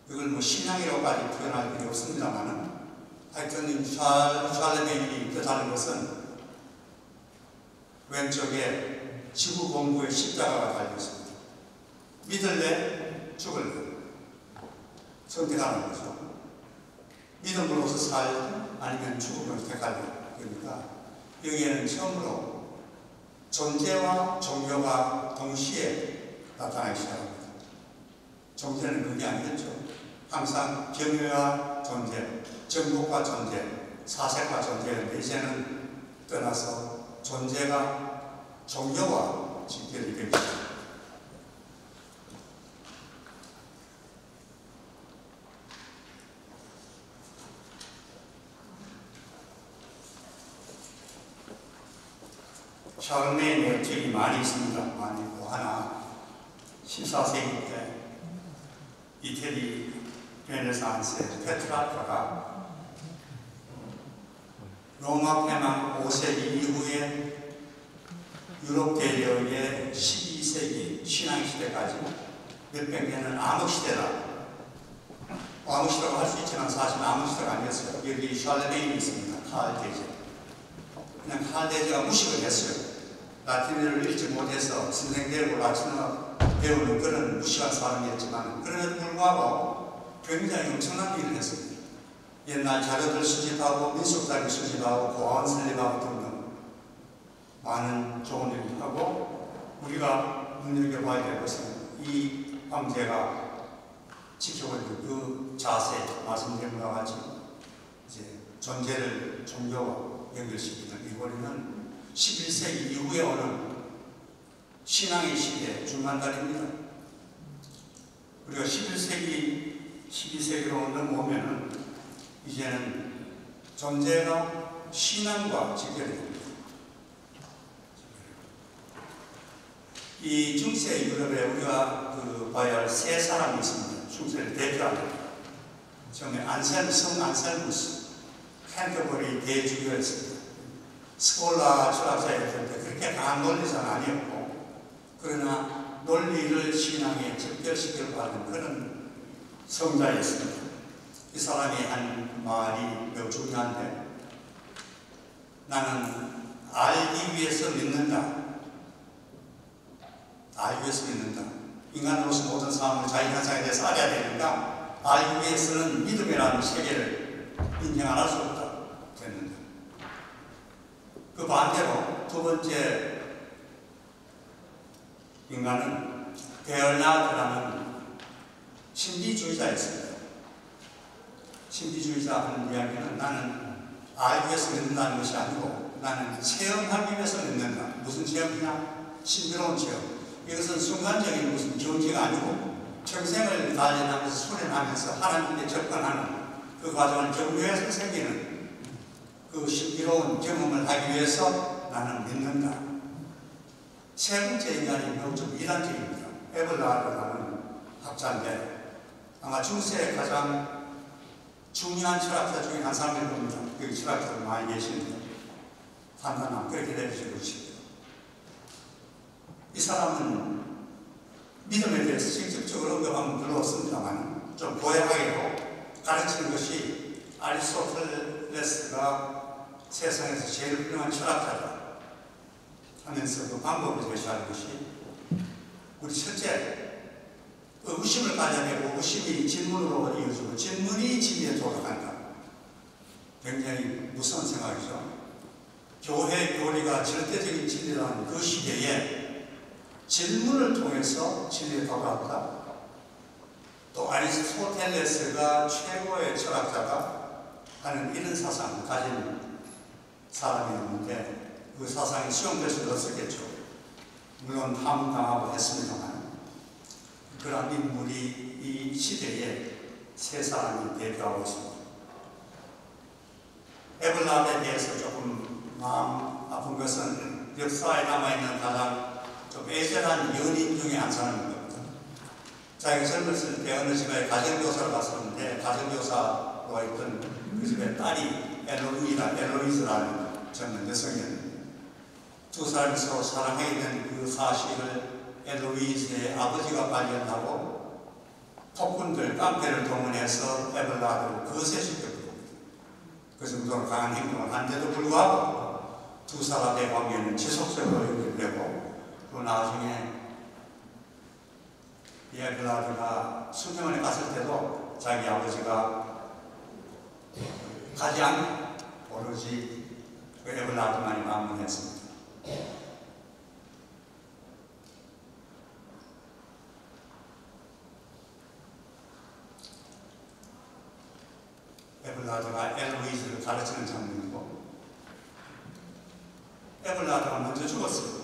이걸 뭐 신앙이라고까지 표현할 필요 없습니다만은, 하여튼 샬레메인이 뜻하는 것은 왼쪽에 지구 공부의 십자가가 달려있습니다. 믿을래? 죽을래? 선택하는 거죠. 믿음으로서 살지 아니면 죽음을 택할래? 그러니까 여기에는 처음으로 존재와 종교가 동시에 나타나기 시작합니다. 존재는 그게 아니겠죠. 항상 경외와 존재, 정복과 존재, 사색과 존재인데 이제는 떠나서 존재가 종교와 직결이 됩니다. 샤르메인의 적이 많이 있습니다. 많이 있고 하나 14세기 때 이태리 르네상스의 페트라카가 로마 폐망 5세기 이후에 유럽 대륙의 12세기 신앙시대까지 몇백 년은 암흑시대다. 암흑시대라고 할 수 있지만 사실 암흑시대가 아니었어요. 여기 샬레메인이 있습니다. 칼 대제. 그냥 칼 대제가 무식을 했어요. 라틴어를 읽지 못해서 선생 데리고 라틴어 배우는 그런 무식한 사람이었지만 그럼에도 불구하고 굉장히 엄청난 일을 했습니다. 옛날 자료들 수집하고 민속자료 수집하고 보안 설립하고 등등 많은 좋은 일을 하고 우리가 눈여겨봐야 될 것은 이 황제가 지켜볼 그 자세, 말씀드린 것과 같이 이제 존재를 종교와 연결시키는 이 고리는 11세기 이후에 오는 신앙의 시대 중간달입니다. 우리가 11세기, 12세기로 넘어오면은 이제는 존재가 신앙과 직결이 됩니다. 이 중세 유럽에 우리가 봐야 할 세 사람이 있습니다. 중세를 대표하는 처음에 성 안셀무스, 캔터버리 대주교였습니다. 스콜라 철학자였을 때 그렇게 강한 논리자는 아니었고 그러나 논리를 신앙에 접결시키려고 하는 그런 성자였습니다. 이 사람이 한 말이 매우 중요한데 나는 알기 위해서 믿는다. 알기 위해서 믿는다. 인간으로서 모든 사람을 자기 현상에 대해서 알아야 되니까 알기 위해서는 믿음이라는 세계를 인정 안 할 수 없다. 됐는데 그 반대로 두 번째 인간은 베얼나드라는 신비주의자였습니다. 신비주의자 하는 이야기는 나는 알기 위해서 믿는다는 것이 아니고 나는 체험하기 위해서 믿는다. 무슨 체험이냐? 신비로운 체험. 이것은 순간적인 무슨 경지가 아니고 평생을 단련하면서 수련하면서 하나님께 접근하는 그 과정을 경배해서 생기는 그 신비로운 경험을 하기 위해서 나는 믿는다. 세 번째 인간이 매우 좀 이단적입니다. 에벌라르라는 학자인데 아마 중세의 가장 중요한 철학자 중에 한 사람일 겁니다. 여기 철학자들 많이 계시는데 판단하면 그렇게 내려주고 싶습니다. 이 사람은 믿음에 대해서 직접적으로 언급하면 별로 없습니다만 좀 고약하게도 가르치는 것이 아리스토텔레스가 세상에서 제일 훌륭한 철학자다 하면서 그 방법을 제시하는 것이 우리 첫째 의구심을 가져내고 의구심이 질문으로 이어지고 질문이 진리에 도달한다. 굉장히 무서운 생각이죠. 교회 교리가 절대적인 진리라는 그 시대에 질문을 통해서 진리에 도달한다. 또 아리스토텔레스가 최고의 철학자가 하는 이런 사상을 가진 사람이었는데 그 사상이 수용될 수는 없었겠죠. 물론 함당하고 했습니다만 그런 인물이 이 시대에 세 사람이 대표하고 있습니다. 에벌라드에 대해서 조금 마음 아픈 것은 역사에 남아있는 가장 좀 애절한 연인 중에 한 사람인 겁니다. 자기가 젊었을 때 어느 집에 가정교사를 갔었는데 가정교사로 있던 그 집에 딸이 엘로이즈라는 젊은 여성이었는데 두 사람이 서로 사랑하게 된 그 사실을 엘로이즈의 아버지가 발견하고 폭군들, 깡패를 동원해서 에벌라드를 거세시켰습니다. 그 정도로 강한 행동을 한데도 불구하고 두 사람의 관계는 지속적으로 연결되고 그 나중에 에벌라드가 수녀원에 갔을 때도 자기 아버지가 가지 않고 오로지 그 에벌라드만이 방문했습니다. 에벌라드가 엘로이즈를 가르치는 장면이고 에벌라드가 먼저 죽었어요.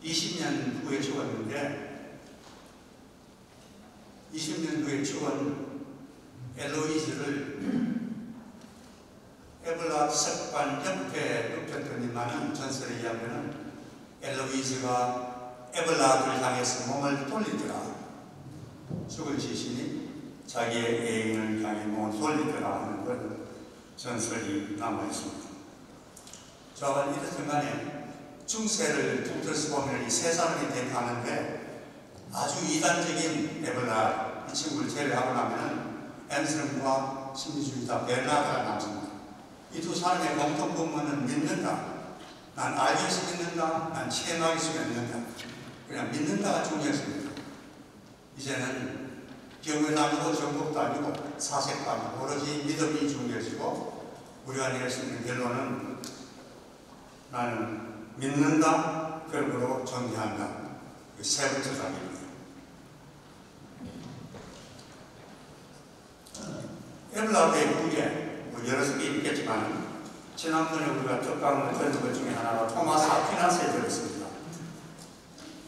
20년 후에 죽었는데 20년 후에 죽은 엘로이즈를 에벌라드 석관 옆에 눕혔더니만은 전설에 의하면 엘로이즈가 에벨라를 향해서 몸을 돌리더라. 죽을 지신이 자기의 애인을 향해 몸을 돌리더라 하는 그런 전설이 남아있습니다. 저는 이렇든 간에 중세를 통틀어서 보면 이 세 사람이 대립하는데 아주 이단적인 에벨라 이 친구를 제외하고 나면은 앤슬과 신비주의자 베르나드가 남습니다. 이 두 사람의 공통분모는 믿는다. 난 알기에서 믿는다. 난 체험하기에서 믿는다. 그냥 믿는다가 중요했습니다. 이제는 경외도 아니고 정복도 아니고 사색도 아니고 오로지 믿음이 중요해지고 우리가 내릴 수 있는 결론은 나는 믿는다. 그러므로 존재한다. 세 번째 답입니다. 에벨라의 무게 여러 개 있겠지만 지난번에 우리가 특강을 들은 것 중에 하나가 토마스 아퀴나스에 들었습니다.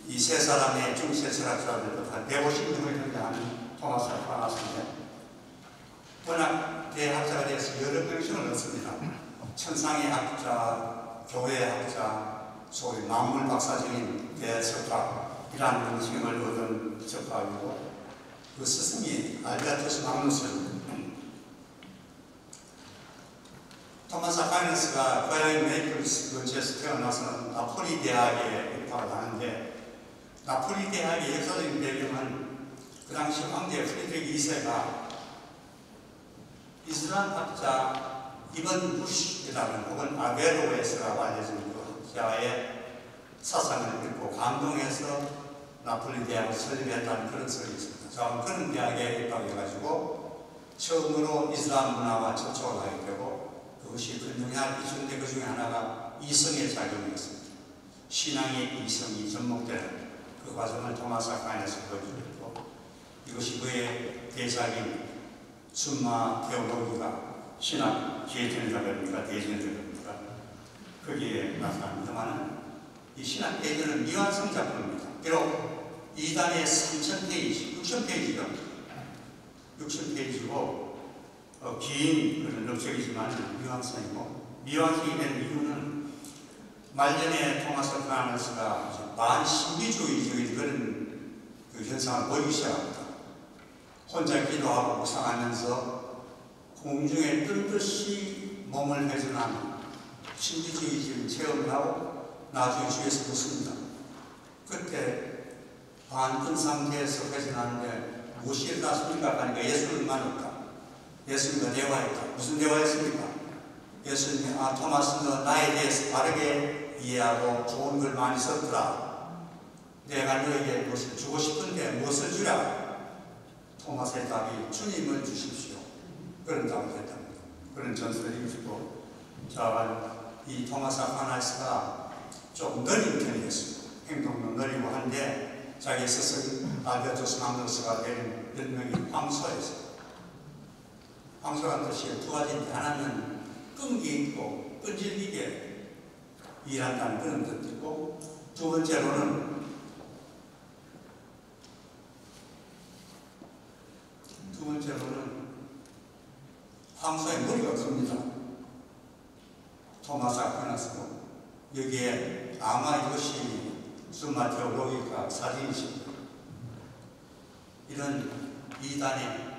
이 세 사람의 중세 철학자들 한 150명을 존재하는 토마스 아퀴나스인데 워낙 대학자가 되어서 여러 명칭을 얻습니다. 천상의 학자, 교회의 학자, 소위 만물 박사적인 대석학이라는 명칭을 얻은 석학이고 그 스승이 알베르투스 마그누스입니다. 토마스 아퀴나스가 고향인 네이플스 근처에서 태어나서 나폴리 대학에 입학을 하는데 나폴리 대학의 역사적인 배경은 그 당시 황제 프리드리히 2세가 이슬람 학자 이번 부시라는 혹은 아베로에스라고 알려진 그 학자의 사상을 읽고 감동해서 나폴리 대학을 설립했다는 그런 설이 있습니다. 저는 그런 대학에 입학해가지고 처음으로 이슬람 문화와 접촉을 하게 되고 그것이 근중하게 이준데 그 중에 하나가 이성의 작용이었습니다. 신앙의 이성이 접목되는 그 과정을 토마스 아퀴나스가 보여주고 이것이 그의 대작인 숨마 테올로기가 신학 계전이라고합니까? 대전이라고합니까? 거기에 나타납니다만 이 신학 대전은 미완성 작품입니다. 비록 2단에 3000페이지, 6000페이지요. 6000페이지고 긴 그런 넉적이지만 미완성이고 미완성이 된 이유는 말년에 토마스 아퀴나스가 반신비주의적인 그런 그 현상을 보이기 시작합니다. 혼자 기도하고 묵상하면서 공중에 뜬듯이 몸을 회전하는 신비주의적인 체험을 하고 나중에 주위에서 묻습니다. 그때 반뜬 상태에서 회전하는데 무엇이 일어났습니까? 하니까 예수님만 없다. 예수님과 대화했다. 무슨 대화했습니까? 예수님이 토마스 너 나에 대해서 바르게 이해하고 좋은 걸 많이 썼더라. 내가 너에게 무엇을 주고 싶은데 무엇을 주랴? 토마스의 답이 주님을 주십시오. 그런 답을 했답니다. 그런 전설이 있고 이 토마스 아퀴나스가 좀 느린 편이었습니다. 행동도 느리고 한데 자기 스승 알베르투스 마그누스가 된 별명이 황소였어요. 황소란 뜻이 두 가지인데 하나는 끈기 있고 끈질기게 일한다는 그런 뜻이고 두 번째로는 황소의 머리가 큽니다. 토마스 아퀴나스고 여기에 아마 이것이 숨마 테올로기가 사진이십니다. 이런 2단의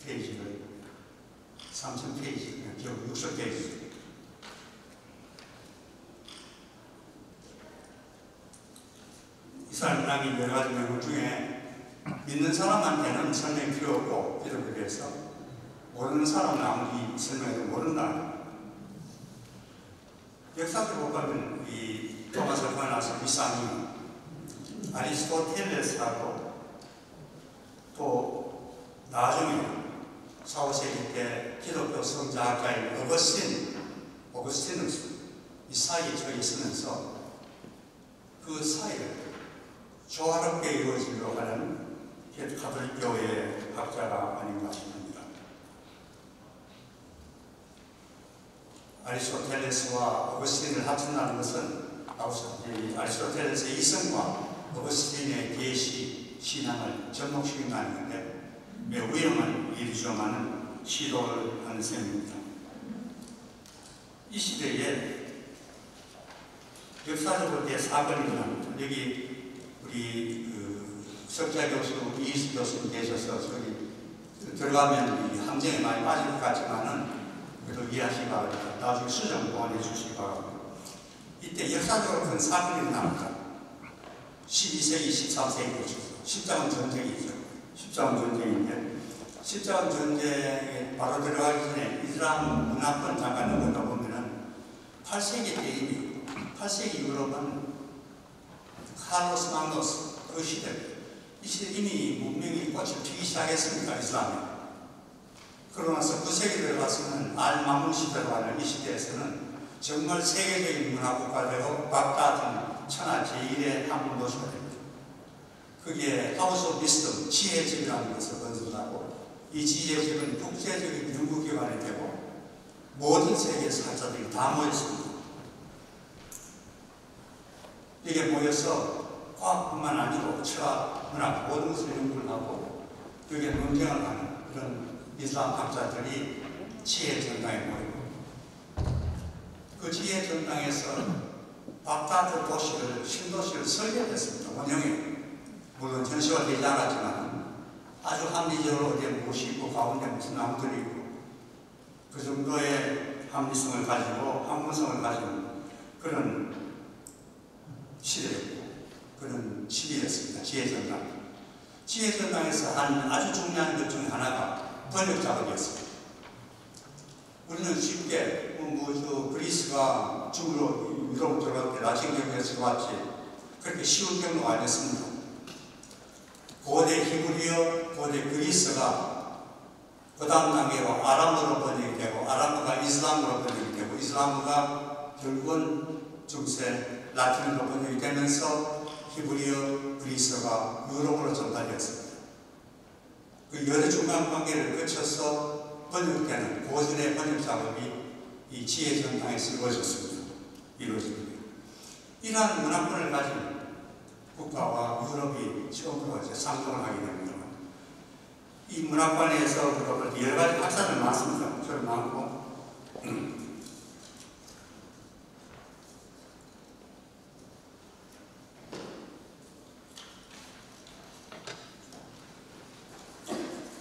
페이지를 3000페이지, 결국 60페이지 이 사람이 여러 가지 명분 중에 믿는 사람한테는 설명이 필요 없고 이렇게 해서 모르는 사람은 아무리 설명해도 모른다. 역사적으로 보면 이 토마스 아퀴나스 이상이 아리스토텔레스하고 또 나중에 4, 5세기 때 기독교 성자학자인 오거스티누스 이 사이에 처해 있으면서 그 사이를 조화롭게 이루어지려고 하는 가톨릭 교회의 학자가 아닌가 싶습니다. 아리스토텔레스와 오거스틴을 합친다는 것은 아리스토텔레스의 이성과 오거스틴의 계시 신앙을 접목시킨다는 건데 매우 위험한 일이지만은 시도를 하는 셈입니다. 이 시대에 역사적으로 대 사건이 일어납니다. 여기 우리 석자 교수, 이희수 교수님 계셔서 저기 들어가면 이 함정에 많이 빠질 것 같지만은 그래도 이해하시기 바랍니다. 나중에 수정 보완해 주시기 바랍니다. 이때 역사적으로 큰 사건이 일어납니다. 12세기, 13세기 십자군 전쟁이죠. 십자군 전쟁인데 십자군 전쟁에 바로 들어가기 전에 이슬람 문화권 잠깐 넘어가 보면은 8세기 때 이미 8세기 유럽은 카르로스 마그누스 그 시대 이 시대 이미 문명이 꽃을 피기 시작했습니다. 이슬람이. 그러고 나서 9세기 들어가서는 알마문 시대로 하는 이 시대에서는 정말 세계적인 문화국가되고 박다든 천하 제1의 한국 도시가 됩니다. 그게 하우스 오브 비스덤, 지혜집이라는 것을 건설하고 이 지혜집은 국제적인 연구기관이 되고 모든 세계 학자들이 다 모였습니다. 이게 모여서 과학뿐만 아니고 철학, 문학 모든 것을 연구를 하고 여기에 논쟁을 하는 그런 이슬람 학자들이 지혜전당에 모이고 그 지혜전당에서 baghdad 도시를, 신도시를 설계했습니다. 원형에. 물론 전시화되지 않았지만 아주 합리적으로 어디에 무엇이 있고 가운데 무슨 나무들이 있고 그 정도의 합리성을 가지고 학문성을 가진 그런 시대였고 그런 시기였습니다. 지혜전당. 지혜전당에서 한 아주 중요한 것 중에 하나가 번역 작업이었습니다. 우리는 쉽게 그리스가 중으로 유럽 들어갈 때 라틴 경로에서 왔지 그렇게 쉬운 경로가 아니었습니다. 고대 히브리어, 고대 그리스가 그 다음 단계로 아람어로 번역이 되고 아람어가 이슬람어로 번역이 되고 이슬람어가 결국은 중세 라틴어로 번역이 되면서 히브리어, 그리스가 유럽으로 전달되었습니다. 그 여러 중간 관계를 거쳐서 번역되는 고전의 번역 작업이 이 지혜전당에서 이루어집니다. 이러한 문화권을 가진 국가와 유럽이 처음으로 이제 상종을 하게 됩니다. 이 문화권에서 여러 가지 학자들 많습니다. 저는 많고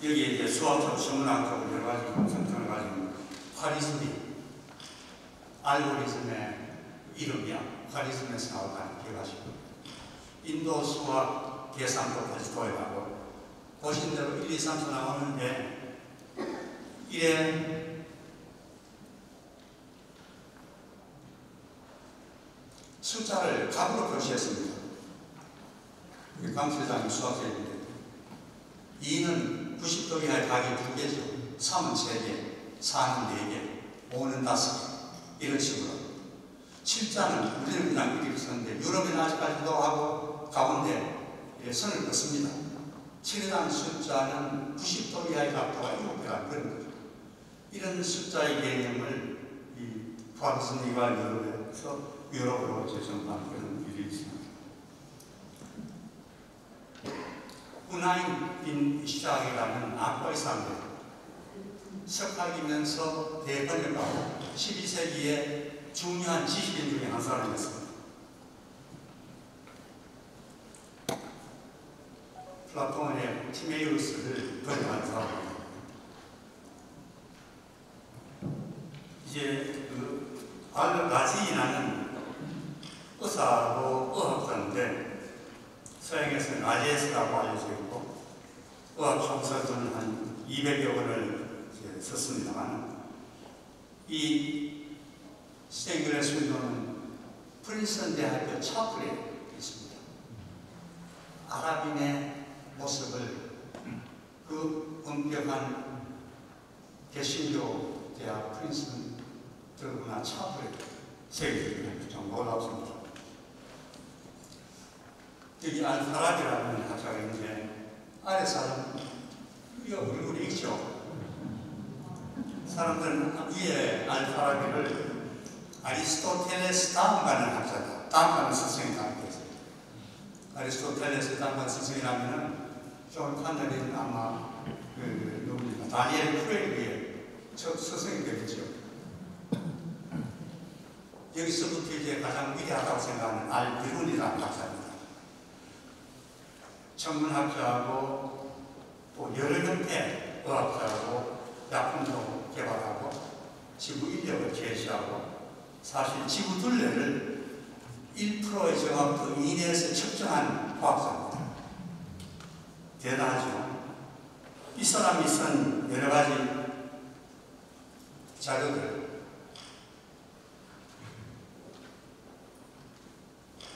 여기 이제 수학적, 생물학적 여러 가지 성격을 가진 콰리즘이 알고리즘의 이름이야. 콰리즘에서 나왔다는 기억하시고 인도 수학 계산법까지 도입하고 보신 대로 1, 2, 3, 4 나오는데 이래 숫자를 값으로 표시했습니다. 강실장이 수학자인데 2는 90도 이하의 각이 2개죠. 3은 3개, 4는 4개, 5는 5개 이런 식으로 7자는 우리는 그냥 이렇게 썼는데 유럽에는 아직까지도 하고 가운데 선을 긋습니다. 7이라는 숫자는 90도 이하의 각도가 7개라는 그런 거죠. 이런 숫자의 개념을 이 프랑스니가 유럽으로 재정한 그런 일이 있습니다. 후나인 빈 이샤이라는 악바의 사람들 석학이면서 대번역하고 12세기의 중요한 지식인 중에 한 사람이었습니다. 플라톤의 티메이우스를 번역한 사람입니다. 이제 라지인하는 의사로 의학자인데 서양에서는 아제스라고 알려져 있고 의학 총서는 한 200여 권을 썼습니다만 이 스탱글의 순도는 프린스턴 대학교 차플에 있습니다. 아랍인의 모습을 그 엄격한 개신교 대학 프린스턴 들구나 차플에 세계적으로 좀 놀랍습니다. 여기 알파라비라는 학자가 있는데 아래 사람 이거 얼굴이 있죠. 사람들은 위에 알파라비를 아리스토텔레스 다음 가는 학자다. 다음 가는 스승이다. 아리스토텔레스 다음 가는 스승이라면은 존 카넬리는 아마 누굽니까? 다니엘 크레이그의 첫 스승이 되겠죠. 여기서부터 이제 가장 위대하다고 생각하는 알비룬이라는 박사입니다. 천문학자하고 또 여러 형태 의학자하고 약품도 개발하고 지구 인력을 제시하고 사실 지구 둘레를 1%의 정확도 이내에서 측정한 과학자입니다. 대단하죠. 이 사람이 쓴 여러 가지 자료들,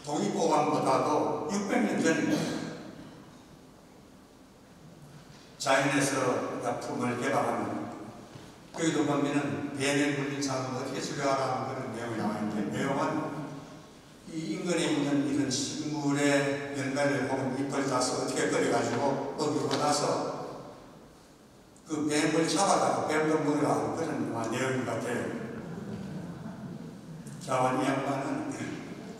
독립보감보다도 600년 전입니다. 자연에서 약품을 개발하는, 여기도 보면은 뱀의 물리상을 어떻게 치료하라는 그런 내용이 나와 있는데, 내용은 이 인근에 있는 이런 식물의 열매를 혹은 잎을 따서 어떻게 끓여가지고 먹이고 나서 그 뱀을 잡아다가 뱀도 먹으라는 그런 내용인 것 같아요. 자, 이 양반은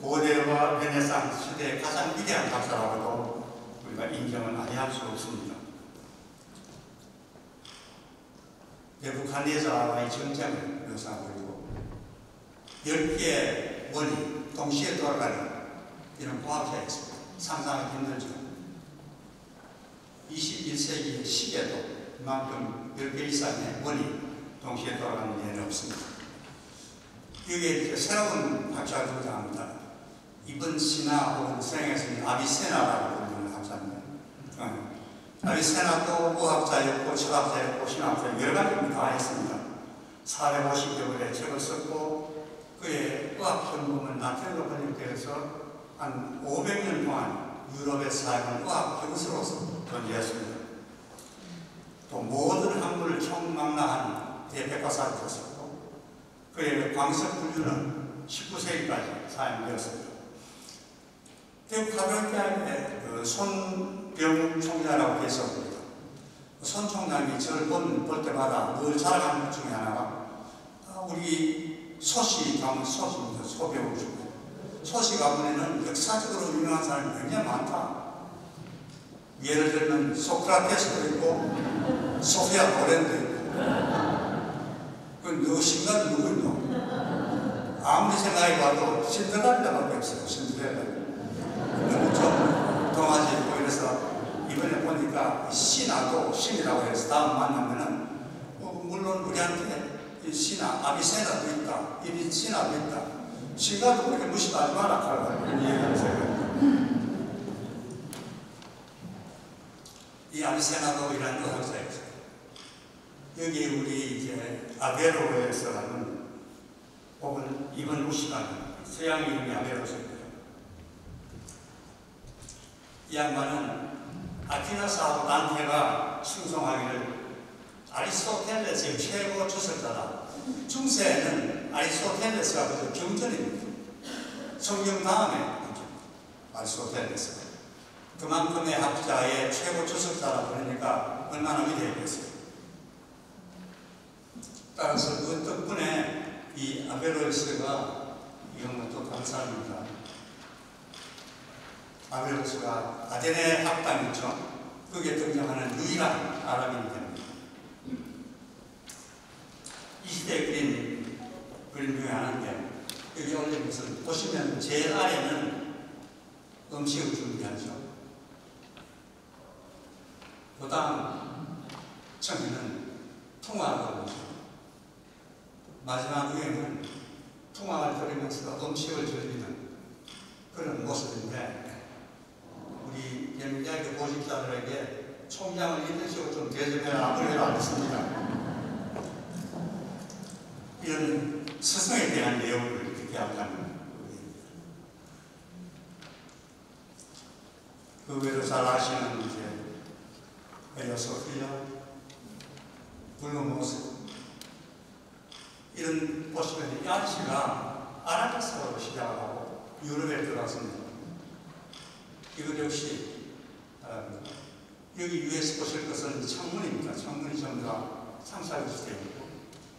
고대와 르네상스 시대의 가장 위대한 박사라고도 우리가 인정을 아니할 수 없습니다. 네부칸네자와의 전쟁을 묘사하고 있고 10개의 원이 동시에 돌아가는 이런 과학자였습니다. 상상하기 힘들죠. 21세기의 시계도 그만큼 10개 이상의 원이 동시에 돌아가는 예는 없습니다. 여기에 이제 새로운 학자가 등장합니다. 이번 시나 혹은 서양에서는 아비세나라고 부르는 학자입니다. 아비세나도 의학자였고 철학자였고 신학자였고 여러 가지 다 했습니다. 450여 권의 책을 썼고 그의 의학 전공은 나텔로 번역되어서 한 500년 동안 유럽에 사용한 의학 교수로서 존재했습니다. 또 모든 학문을 총망라한 대백과사를 썼고 그의 광석 분류는 19세기까지 사용되었습니다. 태국 가톨릭대학의 손병 총장이라고 계셨습니다. 손 총장이 저를 볼 때마다 늘 자랑하는 것 중에 하나가 우리 소시 가문 소시입니다. 소병 중에 소시 가문에는 역사적으로 유명한 사람이 굉장히 많다. 예를 들면 소크라테스도 있고 소피아 도렌도 있고 그 신가는 누구 있노? 아무리 생각해봐도 신데렐라밖에 없어요. 신데렐라. 너무 좀 동하지 있고 이래서 이번에 보니까 신하도 신이라고 해서 다음 만나면은 물론 우리한테 신하 아비세나도 있다. 이리 신하도 있다. 신가도 그렇게 무시하지 마라 하라고 그런 얘기를 해요. 이 아비세나도 이런 의학자였어요. 여기 우리 이제 아베로에서 하는 혹은 이번 루시라는 서양 이름이 아베로입니다. 이 양반은 아퀴나스하고 단테가 숭송하기를 아리스토텔레스의 최고 주석자다. 중세에는 아리스토텔레스가 그저 경전입니다. 성경 다음에 아리스토텔레스가 그만큼의 학자의 최고 주석자라 그러니까 얼마나 위대했겠어요. 따라서 그 덕분에 이 아베로스가 이건 또 다른 사람입니다. 아베로스가 아테네 학당이죠. 거기에 등장하는 유일한 아랍인이 됩니다. 이 시대에 그림 중에 하나인데 여기 올린 것은 보시면 제일 아래는 음식을 준비하죠. 그 다음 처음에는 통화가 오죠. 마지막 위에는 통화를 들으면서 음식을 즐기는 그런 모습인데 우리 연대학교 보직자들에게 총장을 이런 식으로 좀 대접해라 그래도 안 했습니다. 이런 스승에 대한 내용을 이렇게 하자면 그 외로 잘 아시는 이제 에어소피아, 블루모스 이런 보시면 이 아저씨가 아라카스로 시작하고 유럽에 들어갔습니다. 이것 역시 여기 위에서 보실 것은 창문입니다. 창문이 전부 다 상사로 되어 있고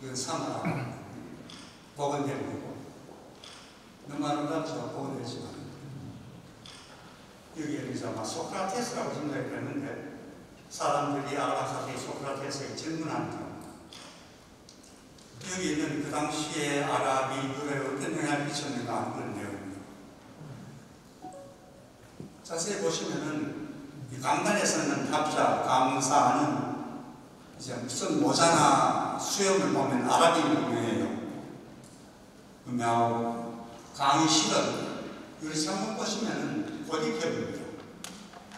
이건 사마라 복원되고 너무 아름답죠. 복원되지만 여기에 이제 아마 소크라테스라고 생각을 했는데 사람들이 아라카스의 소크라테스에게 질문하는 겁니다. 여기 있는 그 당시에 아랍이 유럽에 어떤 영향을 미쳤는가 하는 그런 내용입니다. 자세히 보시면은 이 강단에서는 학자, 강사는 이제 무슨 모자나 수염을 보면 아랍이 유명해요. 유명하고 강의 실은 우리 성문 보시면은 고딕격입니다.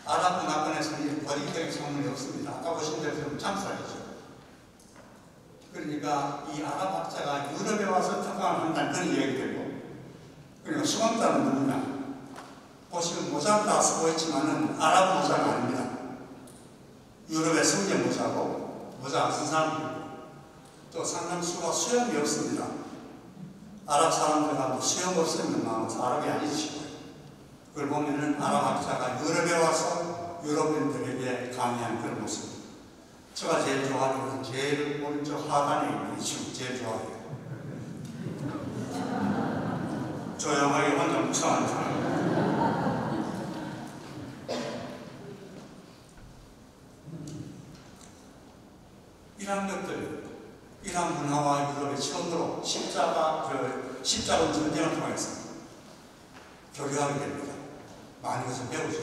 아랍 문화권에서는 고딕격의 성문이 없습니다. 아까 보신 대로 참살이죠. 그러니까 이 아랍 학자가 유럽에 와서 특강을 한다는 그런 이야기되고, 그러니까 수강자는 누구냐? 보시면 모자는 다 쓰고 있지만은 아랍 모자가 아닙니다. 유럽의 성제 모자고, 모자 안 쓴 사람들이고, 또 상당수가 수염이 없습니다. 아랍 사람들과 수염 없으면 마음은 아랍이 아니시고요. 그걸 보면은 아랍 학자가 유럽에 와서 유럽인들에게 강의한 그런 모습. 제가 제일 좋아하는 것은 제일 오른쪽 하단에 있는 이 친구 제일 좋아해요. 조용하게 혼자 묵상하는 사람. 이런 것들, 이런 문화와 유럽이 처음으로 십자군 전쟁을 통해서 교류하게 됩니다. 많은 것을 배우죠.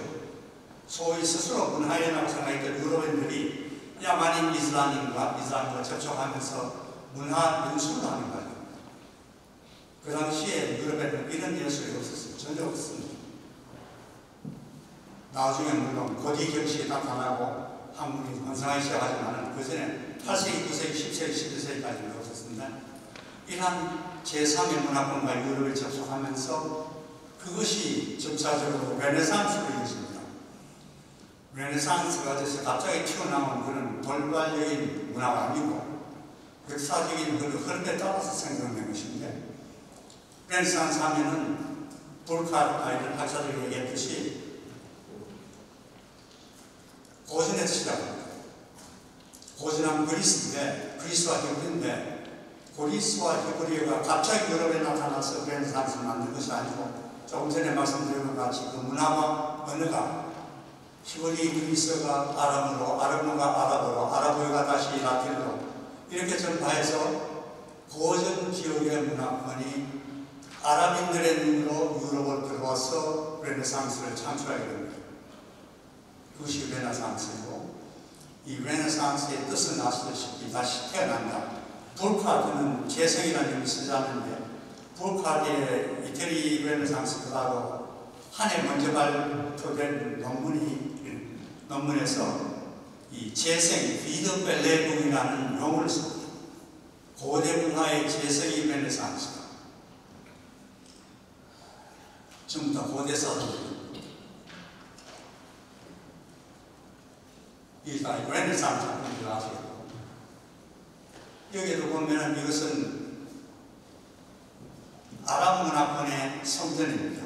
소위 스스로 문화인이라고 생각했던 유럽인들이 야만인 이슬람과 접촉하면서 문화 연수를 하는 거예요. 그 당시에 유럽에는 이런 예술이 없었어요. 전혀 없습니다. 나중에 물론 고딕격식이 나타나고 한국이 완성하기 시작하지만 그 전에 8세기, 9세기, 10세기, 11세기까지는 없었습니다. 이러한 제3의 문화권과 유럽에 접촉하면서 그것이 점차적으로 레네상스로 이어집니다. 레네상스가 돼서 갑자기 튀어나온 그런 돌발적인 문화가 아니고 역사적인 그런 흐름에 따라서 생성된 것인데, 레네상스 하면은 볼카이든 학자들이 얘기했듯이 고전에서 시작합니다. 고전은 그리스인데, 그리스와 히브리인데, 그리스와 히브리가 갑자기 유럽에 나타나서 레네상스를 만든 것이 아니고, 조금 전에 말씀드린 것 같이 그 문화와 언어가 히브리 그리스어가 아람어로, 아람어가 아랍어로, 아랍어가 다시 라틴어로 이렇게 전파해서 고전 지역의 문화권이 아랍인들의 눈으로 유럽을 들어와서 레네상스를 창출하게 됩니다. 그것이 레네상스이고, 이 레네상스의 뜻은 아시다시피 다시 태어난다. 볼카드는 재생이라는 의미 쓰지 않는데, 볼카드의 이태리 레네상스 그다로 한 해 먼저 발표된 논문에서 이 재생, 비드벨레붕이라는 용어를 씁니다. 고대 문화의 재생이 레네상스다. 전부 다 고대 사람들입니다. 이 레네상스 작품들 아시겠고, 여기에도 보면 이것은 아랍 문화권의 성전입니다.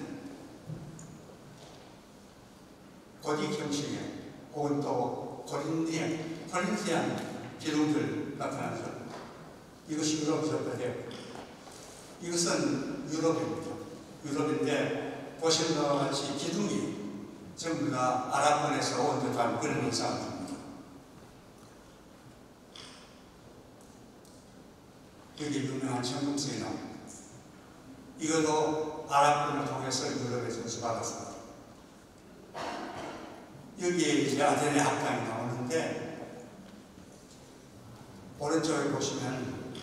고딕 형식의 혹은 또 코린티안 기둥들 나타나죠. 이것이 유럽 접해요. 이것은 유럽입니다. 유럽인데 보시는 바와 같이 기둥이 전부 다 아랍권에서 온 듯한 그런 인상을 줍니다. 여기 유명한 천금성이 나옵니다. 이것도 아랍권을 통해서 유럽에 전수받았습니다. 여기에 이제 아테네 학당이 나오는데, 오른쪽에 보시면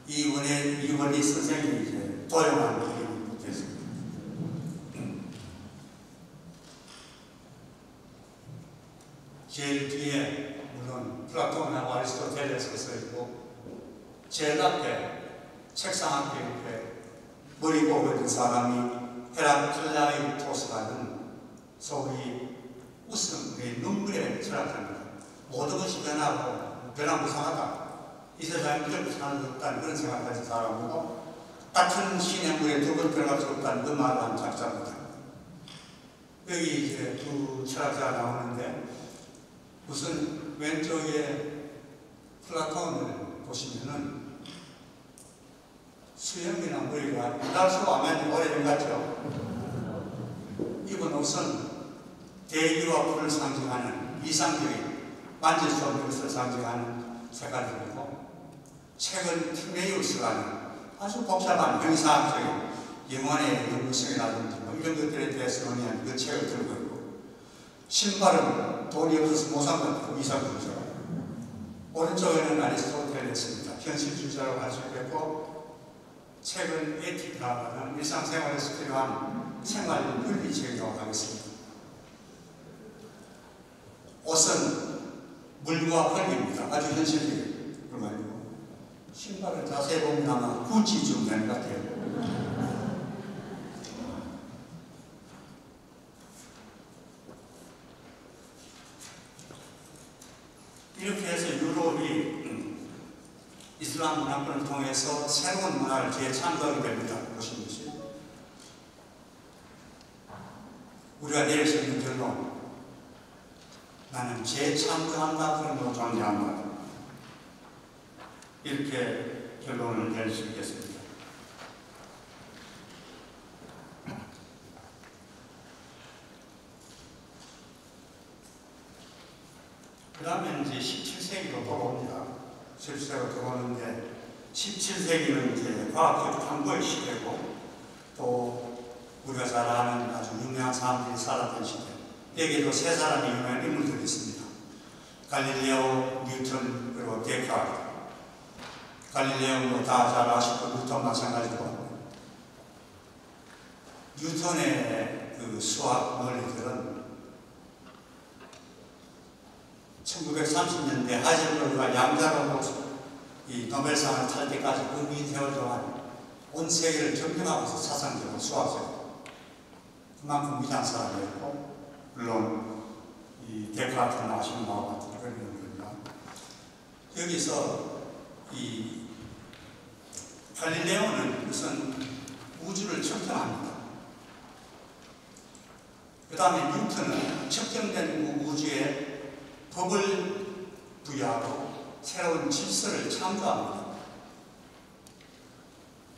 이원리 선생님이 이제 도용한 그림이 붙어 있습니다. 제일 뒤에 물론 플라톤하고 아리스토텔레스가 써 있고, 제일 앞에 책상 앞에 이렇게 머리 보고 있는 사람이 헤라클라이토스라는 소위 웃음의 눈물에 철학합니다. 모든 것이 변화무쌍하다. 이 세상에 무조건 사는 수 없다는 그런 생각을 가진 사람이고, 같은 신의 물에 두 번 들어갈 수 없다는 그 말을 한 작자입니다. 여기 이제 두 철학자가 나오는데, 우선 왼쪽에 플라톤을 보시면은 수염이나 머리가 달수 아멘 오래된 것 같죠. 입은 옷은 대기와 불을 상징하는 이상적인 만질 수 없는 것을 상징하는 색깔이고, 책은 티메이우스라는 아주 복잡한 형상적인 영혼의 연구성이라든지 뭐 이런 것들에 대해서 논의한 그 책을 들고 있고, 신발은 돈이 없어서 못 산 것도 이상이죠. 오른쪽에는 아리스토텔레스입니다. 현실주의자라고 할 수 있겠고, 책은 에티카라는 일상생활에서 필요한 생활 윤리책이라고 하겠습니다. 옷은 물과 흙입니다. 아주 현실적인 그런 말이고, 신발을 자세히 보면 아마 구찌 좀 되는 것 같아요. 이렇게 해서 유럽이 이슬람 문화권을 통해서 새로운 문화를 재창조하게 됩니다. 보시는 것이. 우리가 내릴 수 있는 결론, 나는 재창조한다, 그런 거 존재한다. 이렇게 결론을 낼 수 있겠습니다. 그 다음에 이제 17세기로 돌아옵니다. 17세기로 돌아오는데, 17세기는 이제 과학적 탐구의 시대고, 또 우리가 잘 아는 아주 유명한 사람들이 살았던 시대. 여기에도 세 사람이 유명한 인물들이 있습니다. 갈릴레오, 뉴턴, 그리고 데카르트. 갈릴레오는 다 잘 아시고, 뉴턴 마찬가지고. 뉴턴의 그 수학 논리들은 1930년대 하이젠버그가 양자로 이 노벨상을 탈 때까지 그 긴 세월 동안 온 세계를 점령하면서 사상적으로 수학적으로 그만큼 위대한 사람이었고, 물론 이 데카르트는 아시는 바와 같은 그런 인물입니다. 여기서 이 갈릴레오는 우선 우주를 측정합니다. 그 다음에 뉴턴은 측정된 우주에 법을 부여하고 새로운 질서를 창조합니다.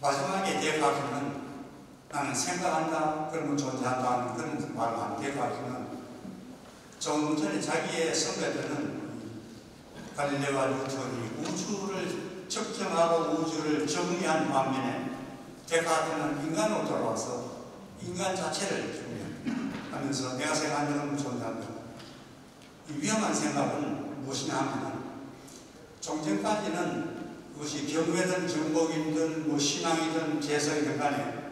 마지막에 데카르트는 나는 생각한다, 그러면 존재한다 하는 그런 말을 한 데카르트는 좀 전에 자기의 선배들은 갈릴레오와 뉴턴이 우주를 측정하고 우주를 정리한 반면에 데카르트는 인간으로 돌아와서 인간 자체를 정리하면서 내가 생각하는 건 존재한다. 이 위험한 생각은 무엇이냐 하면, 종전까지는 그것이 경외든 정복이든 뭐 신앙이든 재성이든 간에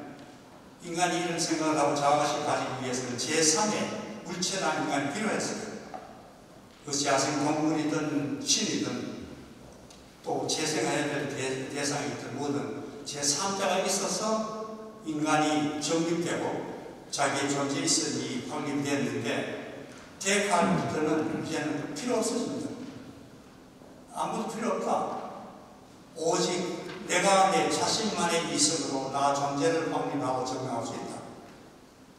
인간이 이런 생각을 하고 자아가식 가지기 위해서는 제3의 물체나 인간이 필요했어요. 그것이 야생동물이든 신이든 또 재생해야 될 대상이든 뭐든 제3자가 있어서 인간이 정립되고 자기의 존재에 있으니 확립되었는데, 데카르트는 이제는 필요 없어집니다. 아무도 필요 없다. 오직 내가 내 자신만의 이성으로 나 존재를 확립하고 증명할 수 있다.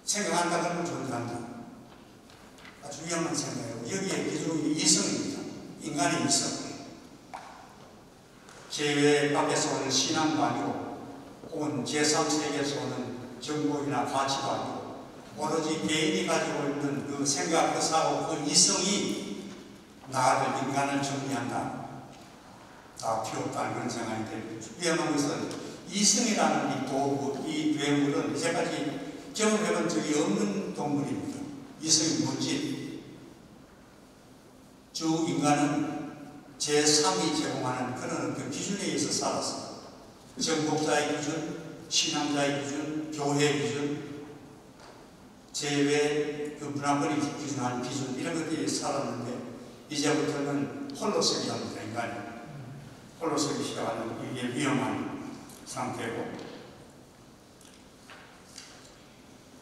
생각한다 그러면 존재한다. 아주 위험한 생각이에요. 여기에 기준이 이성입니다. 인간의 이성. 제외 밖에서 오는 신앙도 아니고, 혹은 제3세계에서 오는 정보이나 가치도 아니고, 오로지 개인이 가지고 있는 그 생각, 그 사고, 그 이성이 나를, 인간을 정리한다. 다 필요 없다는 그런 생각이 됩니다. 위험한 것은 이성이라는 이 도구, 이 괴물은 이제까지 경험해본 적이 없는 동물입니다. 이성이 뭔지. 주 인간은 제3이 제공하는 그런 그 기준에 의해서 살았습니다. 정복자의 기준, 신앙자의 기준, 교회의 기준, 제외 그 문화권이 기준하는 기준, 이런 것들이 살았는데, 이제부터는 홀로 서기 합니다. 인간이 홀로 서기 시작하는 이게 위험한 상태고,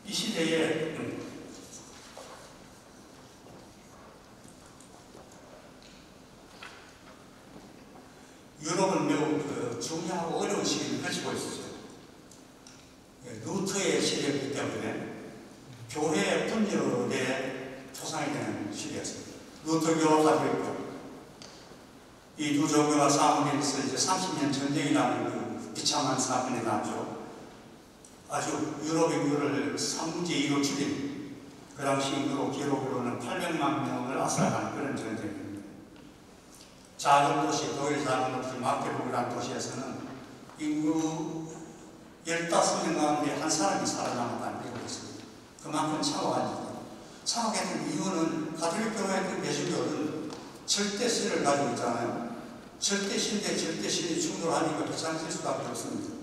이 시대에 유럽은 매우 중요하고 어려운 시기를 거치고 있었어요. 루터의 시대이기 때문에 교회 분열의 토상이 되는 시대였습니다. 루터교가 가지고 있고, 이 두 종교가 싸우면서 이제 30년 전쟁이라는 그 비참한 사건이 났죠. 아주 유럽 인구를 3분의 2로 줄인, 그 당시 인구로 기록으로는 800만 명을 압살한 그런 전쟁입니다. 작은 도시, 독일 작은 도시 마케bur그라는 도시에서는 인구 15명 가운데 한 사람이 살아남았다는 얘기가 있습니다. 그만큼 참혹하니까. 참혹했던 이유는 가톨릭 교회 개신교는 절대신을 가지고 있잖아요. 절대신 대 절대신이 충돌하니까 비상질 수밖에 없습니다.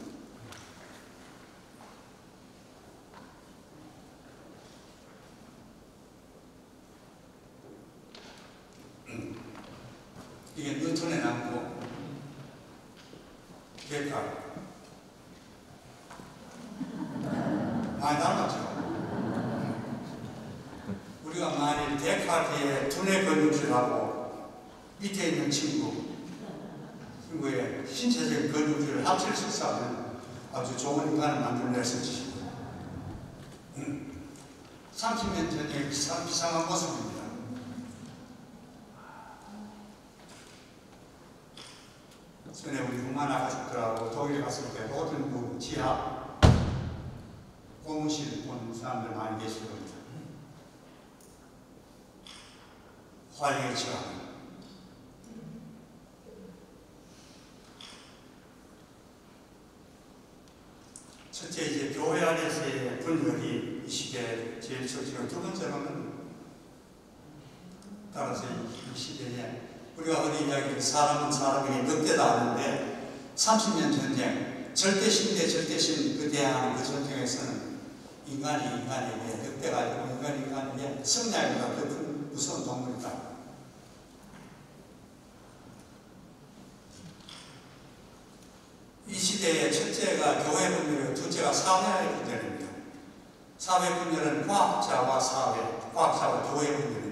이게 뉴턴의 나무고 데카르트 많이 닮았죠? 우리가 만일 데카르트의 두뇌 근육질하고 밑에 있는 친구의 신체적인 근육질을 합칠 수 있으면 아주 좋은 인간을 만들어낼 수 있습니다. 30년 전에 비상한 모습입니다. 전에 우리 루마나 가족들하고 독일에 갔을 때 로든부 지하 고무실 본 사람들 많이 계실 겁니다. 화려의 지하. 첫째 이제 교회 안에서의 분열이 이 시대에 제일 적지고 두 번째로는 따라서 이 시대에 우리가 흔히 이야기하는 사람은 사람에게 늑대다 하는데 30년 전쟁, 절대신 대 절대신 그 대항하는 그 전쟁에서는 인간이 인간에게 늑대가 아니고 인간이 인간에게 성냥보다 더 큰 무서운 동물이다. 이 시대의 첫째가 교회 분열이고 둘째가 사회의 분열입니다. 사회 분열은 과학자와 사회, 과학자와 교회 분열인데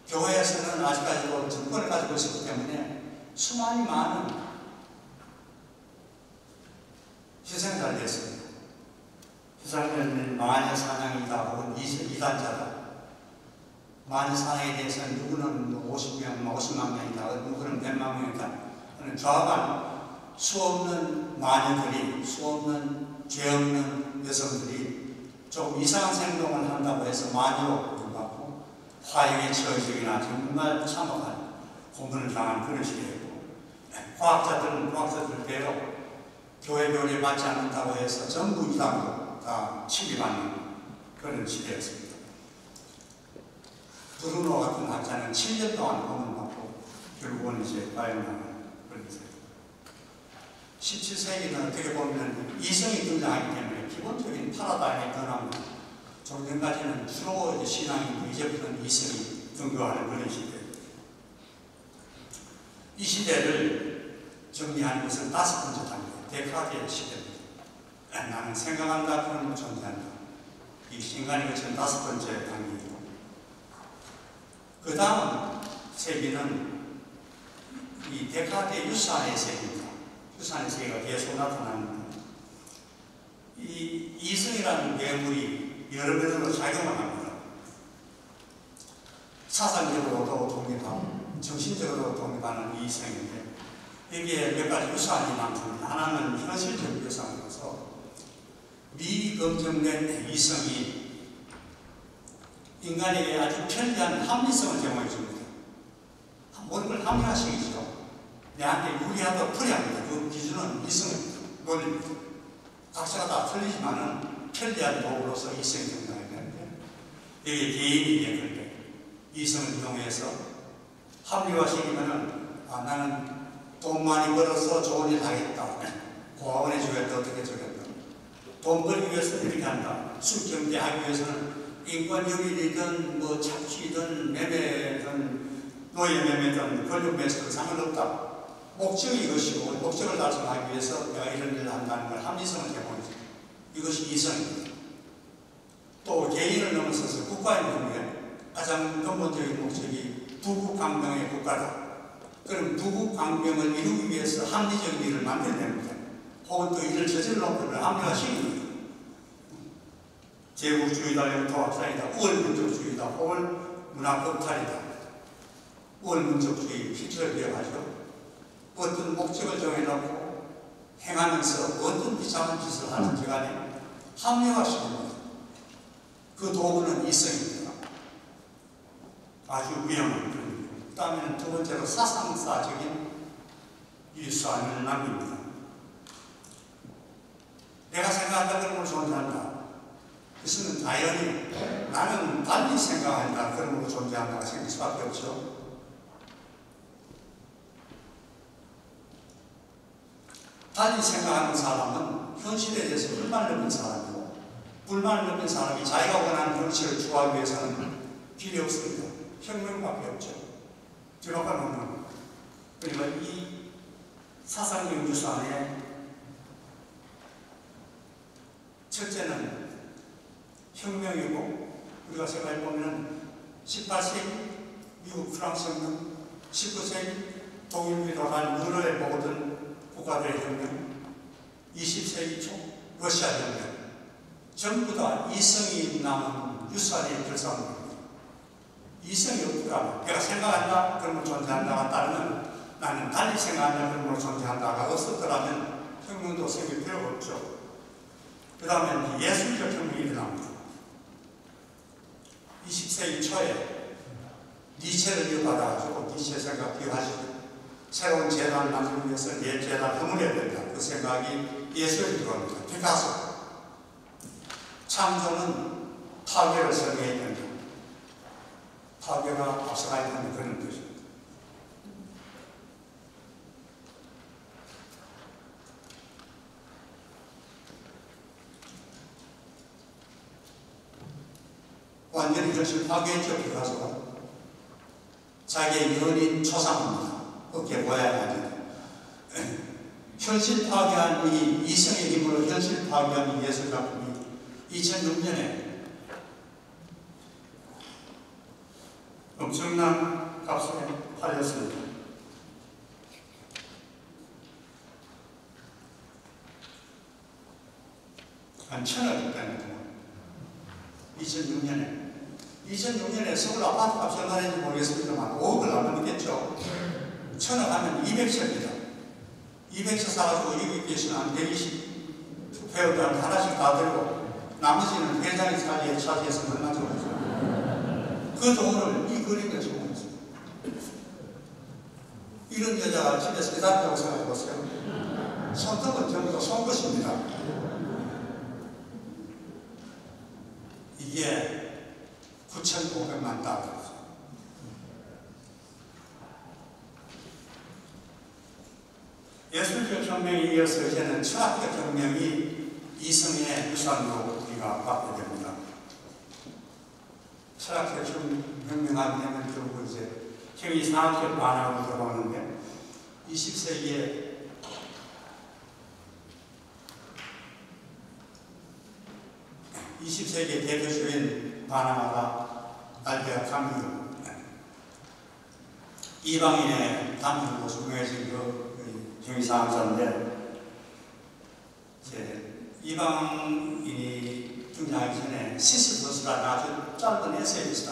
교회에서는 아직까지도 정권을 가지고 있었기 때문에 수많이 많은 희생자를 했습니다. 희생자는 마녀 사냥이다 혹은 이단자다. 마녀 사냥에 대해서는 누구는 50명, 50만 명이다, 누구는 100만 명이다 하는 좌우간 수없는 마녀들이, 수없는 죄 없는 여성들이 조금 이상한 행동을 한다고 해서 마녀로 부르고 화형의 처지이나 정말 참혹한 고문을 당한 그런 시대였고, 과학자들은 과학자들대로 교회 교리 받지 않는다고 해서 전부 이단으로 다 침입하는 그런 시대였습니다. 브루노 같은 학자는 7년 동안 고문받고 결국은 이제 빠져나가는 그런 시대. 17세기는 어떻게 보면 이성이 등장하기 때문에 기본적인 파라다임이 변합니다. 좀 전까지는 주로 신앙인데 이제부터는 이성이 등장하는 그런 시대입니다. 이 시대를 정리하는 것은 5번째 단계, 데카르트의 시대입니다. 나는 생각한다, 그런 존재한다. 이 인간이 거친 5번째 단계이고, 그 다음 세계는 이 데카르트의 유산의 세계입니다. 유산의 세계가 계속 나타나는데, 이 이성이라는 괴물이 여러 면으로 작용을 합니다. 사상적으로도 독립하고 정신적으로도 독립하는 이성인데, 여기에 몇 가지 유산이 많습니다. 하나는 현실적 유산으로서 미검증된 이성이 인간에게 아주 편리한 합리성을 제공해 줍니다. 모든 걸 합리화시키죠. 내한테 유리하다 불리합니다. 그 기준은 이성입니다. 논리입니다. 각자가 다 틀리지만은 편리한 도구로서 이성이 등장해야 되는데, 여기 개인이 예컨대 이성을 이용해서 합리화시키면은 나는 돈 많이 벌어서 좋은 일 하겠다. 고아원에 주겠다. 어떻게 주겠다. 돈 벌기 위해서 이렇게 한다. 수경제하기 위해서는 인권유린이든 뭐 착취든 매매든 노예 매매든 권력 매수든 상관없다. 목적이 이것이고 목적을 달성하기 위해서 내가 이런 일을 한다는 걸 합리성을 제공해서 이것이 이성입니다. 또 개인을 넘어서서 국가의 경우에 가장 근본적인 목적이 부국강병의 국가다. 그럼 부국강병을 이루기 위해서 합리적인 일을 만들어냅니다. 혹은 또 일을 저질러놓고는 합리화시킵니다. 제국주의다, 영토학살이다, 우월민족주의다, 혹은 문화검탈이다. 우월민족주의 실체를 기억하죠. 어떤 목적을 정해놓고 행하면서 어떤 비참한 짓을 하는지 간에 합리화시킵니다. 그 도구는 이성입니다. 아주 위험한 그런 다음에는 두 번째로 사상사적인 유산을 남깁니다. 내가 생각한다 그런 걸 존재한다. 그것은 당연히 나는 달리 생각한다 그런 걸로 존재한다가 생길 수밖에 없죠. 달리 생각하는 사람은 현실에 대해서 불만을 넘긴 사람이고, 불만을 넘긴 사람이 자기가 원하는 현실을 추구하기 위해서는 길이 없습니다. 혁명밖에 없죠. 뒤로가 놓는. 그러니까 이 사상적 유산의 첫째는 혁명이고, 우리가 생각해보면 18세기 미국 프랑스 혁명, 19세기 독일미로 간 유럽에 모든 국가들의 혁명, 20세기 초 러시아 혁명, 전부 다 이성이 남은 유산의 결산입니다. 이성이 없더라면 내가 생각한다 그러면 존재한다가 따르면 나는 달리 생각한다 그러면 존재한다가 없었더라면 혁명도 생길 필요가 없죠. 그 다음에 예술적 혁명이 일어납니다. 20세기 초에 니체를 이어받아가지고 니체 생각 기억하시죠? 새로운 재단을 만들기 위해서 옛 재단을 허물어야 된다. 그 생각이 예술이 들어갑니다. 피카소. 창조는 파괴를 설명해야 된다. 파괴가 앞서가야 된다는 그런 뜻입니다. 완전히 현실 파괴했죠, 피카소가. 자기의 연인 초상입니다. 어깨 보여야 하죠. 현실 파괴한 이 이성의 힘으로 현실 파괴한 이 예술작품이 2006년에 엄청난 값에 팔렸습니다. 한 1,000억 됐는데 2006년에 서울 아파트 값이 얼마인지 모르겠습니다만 5억을 안 넘겠죠. 1,000억 하면 200채입니다. 200채 사가지고 여기 계시는 한 120 회원들한테 하나씩 다 들고 나머지는 회장이 차지해서 얼마 정도 그 돈을 이 그림에 적어놨어요. 이런 여자가 집에서 대단하다고 생각해보세요. 손톱은 전부 다 손끝입니다. 이게 9,500만 달러. 예술적 혁명에 이어서 이제는 철학적 혁명이 이성의 유산으로 우리가 받게 됩니다. 철학적 혁명하게 되면 결국 이제 형이상학적 반항으로 들어오는데 20세기에 대표적인 반항아가 알베르 카뮈, 이방인의 단편으로 유명해진 그 형이상학자인데, 이방인이 등장하기 전에 시시퍼스라는 아주 짧은 에세이입니다.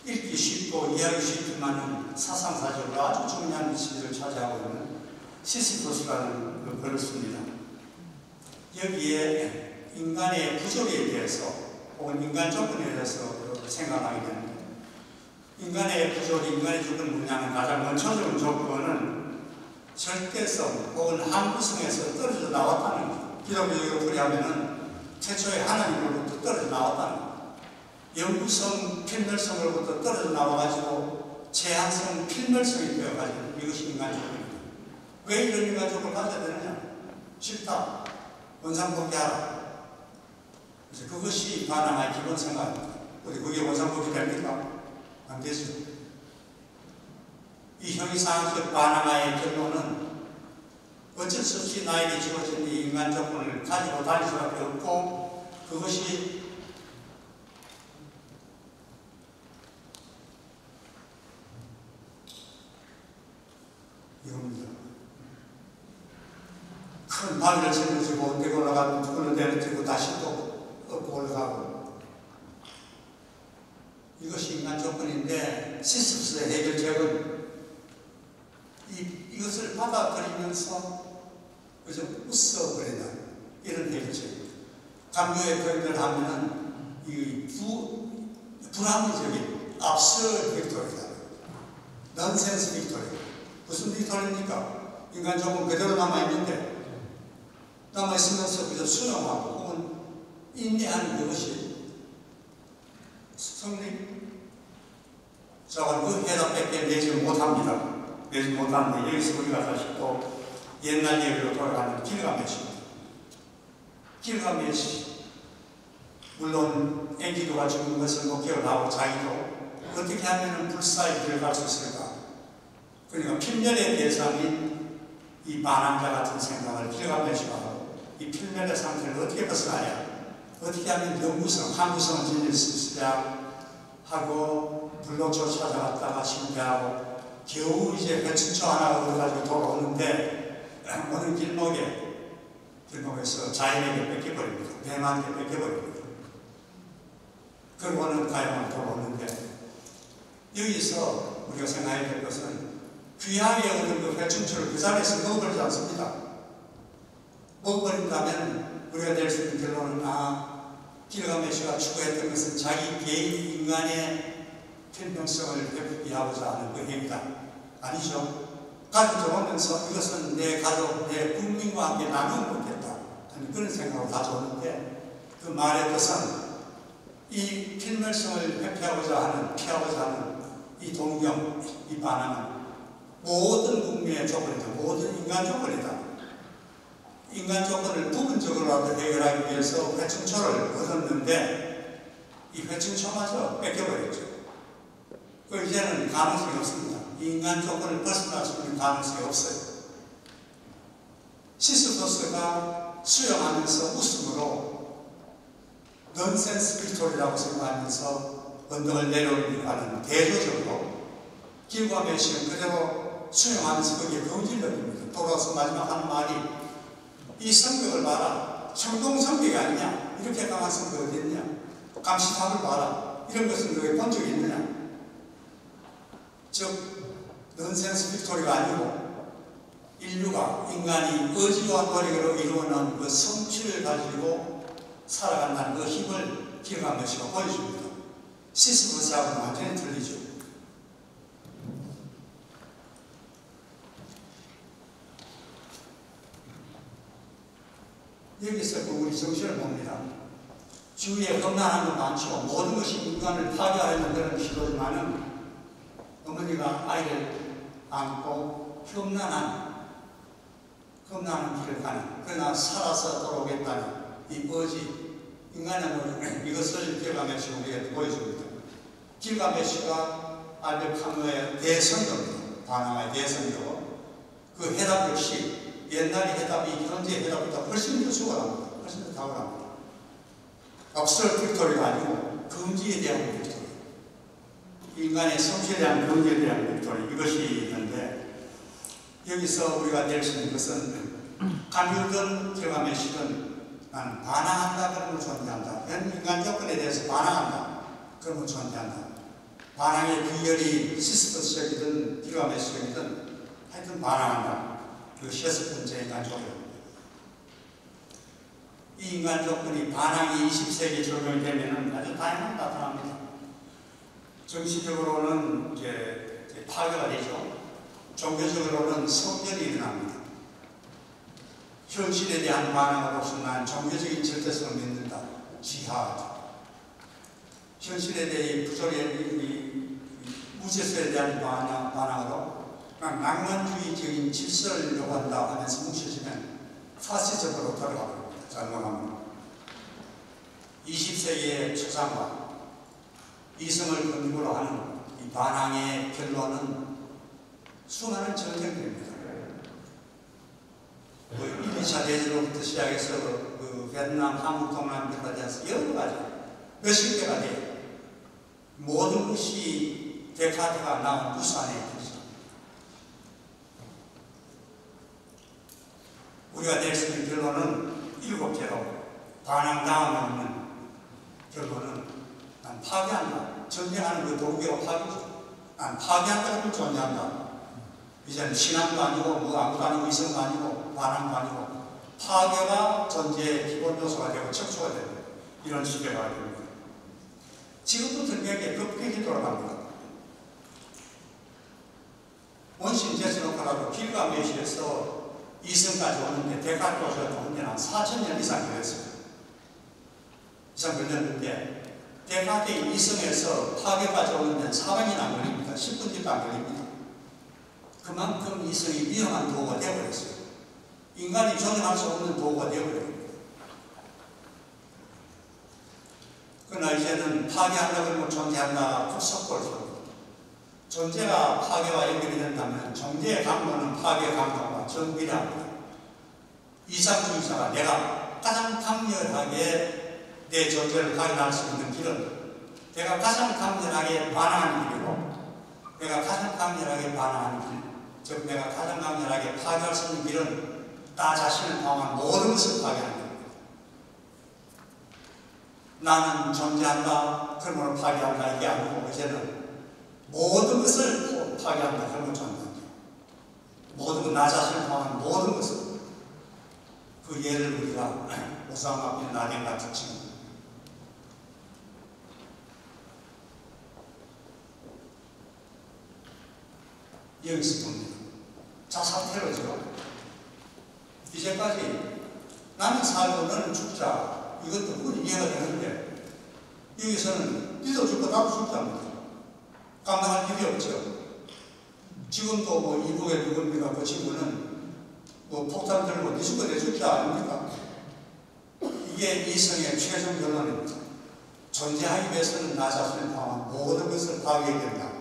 읽기 쉽고 이해하기 쉽지만 사상사적으로 아주 중요한 위치를 차지하고 있는 시시퍼스라는 글을 씁니다. 여기에 인간의 부조리에 대해서 혹은 인간 조건에 대해서 생각하게 됩니다. 인간의 부조리, 인간의 조건 뭐냐면 가장 원초적인 조건은 절대성 혹은 항구성에서 떨어져 나왔다는 거죠. 기독교적으로 풀이하면은 최초의 하나님으로부터 떨어져 나왔다는 거죠. 영구성, 필멸성으로부터 떨어져 나와가지고 제한성, 필멸성이 되어가지고 이것이 인간 조건입니다. 왜 이런 인간 조건을 가져야 되느냐? 싫다. 원상복귀하라. 그래서 그것이 반항의 기본 생각입니다. 그게 원상복귀 됩니까? 안 되죠. 이 형이상학적 반항의 결론은 어쩔 수 없이 나에게 주어진 이 인간 조건을 가지고 다닐 수밖에 없고, 그것이 이겁니다. 큰 바위를 짊어지고 내가 올라가고 그걸로 내려지고 다시 또 엎고 올라가고, 이것이 인간 조건인데 시스프스의 해결책은 이것을 받아들이면서 그저 웃어버린다. 이런 해결책입니다. 감교의 표현을 하면은 이 불합리적인 압설 벡터리다. 넌센스 빅토리. 무슨 빅토리입니까? 인간 조건 그대로 남아있는데 남아있으면서 그저 수용하고 혹은 인내하는 그것이 성립? 저건 그 해답밖에 내지 못합니다. 내지 못하는데 여기서 우리가 다시 또 옛날 얘기로 돌아가는 길가메시입니다. 길가메시. 물론 엔기도가 죽은 것을 목격을 하고 자기도 어떻게 하면 불사의 길을 갈 수 있을까? 그러니까 필멸의 대상인 이 반항자 같은 생각을 길가메시가 하고 이 필멸의 상태를 어떻게 벗어나야 어떻게 하면 영구성, 한구성을 지닐 수 있으랴 하고 불로초 찾아갔다가 실패하고 겨우 이제 배추초 하나 얻어가지고 돌아오는데 어느 길목에서 자연에게 뺏겨버립니다. 뱀한테 뺏겨버립니다. 그러고는 가야만 돌아오는데 여기서 우리가 생각해야 될 것은 귀하게 얻은 그 배추초를 그 자리에서 먹어버리지 않습니다. 먹어버린다면 우리가 낼 수 있는 결론은 길가메시가 추구했던 것은 자기 개인 인간의 필명성을 회복하고자 하는 그 행위다. 아니죠. 가져오면서 이것은 내 가족, 내 국민과 함께 나누면 좋겠다 하는 그런 생각을 가져오는데 그 말의 뜻은 이 필멸성을 회피하고자 하는, 피하고자 하는 이 동경, 이 반항은 모든 국민의 조건이다. 모든 인간 조건이다. 인간 조건을 부분적으로라도 해결하기 위해서 회충초를 얻었는데 이 회충초마저 뺏겨버렸죠. 그 이제는 가능성이 없습니다. 이 인간 조건을 벗어날 수 있는 가능성이 없어요. 시스토스가 수용하면서 웃음으로 넌센스 빅토리라고 생각하면서 언덕을 내려오려고 하는 대조적으로 길가메시는 그대로 수용하면서 거기에 경지를 느낍니다. 돌아와서 마지막 하는 말이 이 성격을 봐라. 청동 성격이 아니냐. 이렇게 강한 성격이 어디 있냐. 감시탑을 봐라. 이런 것은 너희 본 적이 있느냐. 즉 넌센스 빅토리가 아니고 인류가 인간이 의지와 노력으로 이루어낸 그 성취를 가지고 살아간다는 그 힘을 길가메시가 보여줍니다. 시스토스하고는 완전히 틀리죠. 여기서 우리 정신을 봅니다. 주위에 험난한 건 많죠. 모든 것이 인간을 파괴하려는 그런 시도지만은 어머니가 아이를 안고 험난한 길을 가는, 그러나 살아서 돌아오겠다는 이 의지, 인간의 노력, 이것을 길가메시가 우리에게 보여줍니다. 길가메시가 알베카무의 대선교입니다. 반항의 대선교. 그 해답 역시 옛날의 해답이 현재의 해답보다 훨씬 더 수월합니다. 훨씬 더 탁월합니다. 업설 빅토리가 아니고 금지에 대한 빅토리. 인간의 성취에 대한 금지에 대한 빅토리. 이것이 있는데 여기서 우리가 낼 수 있는 것은 간율든 길가메시든 나는 반항한다 그러면 존재한다. 현 인간 조건에 대해서 반항한다 그러면 존재한다. 반항의 비열이 시스터스적이든 길가메시적이든 하여튼 반항한다. 그것이 6번째 인간 조건입니다. 이 인간 조건이 반항이 20세기에 적용이 되면 아주 다양하게 나타납니다. 정치적으로는 이제 파괴가 되죠. 종교적으로는 성전이 일어납니다. 현실에 대한 반항으로서 난 종교적인 절대성을 믿는다. 지하하다. 현실에 대해 부조리 무질서에 대한 반항으로 낭만주의적인 질서를 요구한다 하면서 뭉쳐지면 파시즘으로 돌아가 버립니다. 잘못하면 20세기의 초상화 이성을 근거로 하는 이 반항의 결론은 수많은 전쟁들입니다. 1, 2차 대전부터 시작해서 베트남, 한국, 동남아까지 해서 여러 가지 몇십 개가 돼요. 모든 것이 데카르트가 나온 부산에 있습니다. 우리가 낼 수 있는 결론은 7개로 반항당하면 결론은 난 파괴한다. 전쟁하는 그 동기가 파괴죠. 난 파괴한다는 존재한다. 이제는 신앙도 아니고 아무도 아니고 이성도 아니고 반항도 아니고 파괴가 존재의 기본 요소가 되고 척추가 되고 이런 시대가 됩니다. 지금도 등경에 급격히 돌아갑니다. 원신 제쳐놓고라도 길가메시에서 이성까지 오는데 데카토스가 오는데 한 4,000년 이상 걸렸어요. 이상 걸렸는데 데카트의 이성에서 파괴까지 오는데 400년 안 걸립니다. 10분쯤도 안 걸립니다. 그만큼 이성이 위험한 도구가 되어버렸어요. 인간이 조정할 수 없는 도구가 되어버렸어요. 그러나 이제는 파괴한다 그러면 존재한다 급속도로 존재가 파괴와 연결이 된다면 존재의 강도는 파괴 강도와 정비례합니다. 이상주의자가 내가 가장 강렬하게 내 존재를 발견할 수 있는 길은 내가 가장 강렬하게 반항하는 길이고 내가 가장 강렬하게 반항하는 길, 즉 내가 가장 강렬하게 파괴할 수 있는 길은 나 자신을 포함한 모든 것을 파괴하는 길입니다. 나는 존재한다, 그러므로 파괴한다 이게 아니고 이제는 모든 것을 파괴한다, 그러면 존재한다. 모든 것, 나 자신을 포함한 모든 것을. 그 예를 우리가 오상학교 나경 같은 친구 여기서 봅니다. 자살 테러죠. 이제까지 나는 살고 너는 죽자 이것도 그건 이해가 되는데 여기서는 니도 죽고 나도 죽답니다. 감당할 길이 없죠. 지금도 뭐 이북에 누굽니까? 그 친구는 뭐 폭탄 들고 니 죽고 내 죽자 아닙니까? 이게 이성의 최종 결론입니다. 존재하기 위해서는 나 자신을 포함한 모든 것을 파괴해야 된다.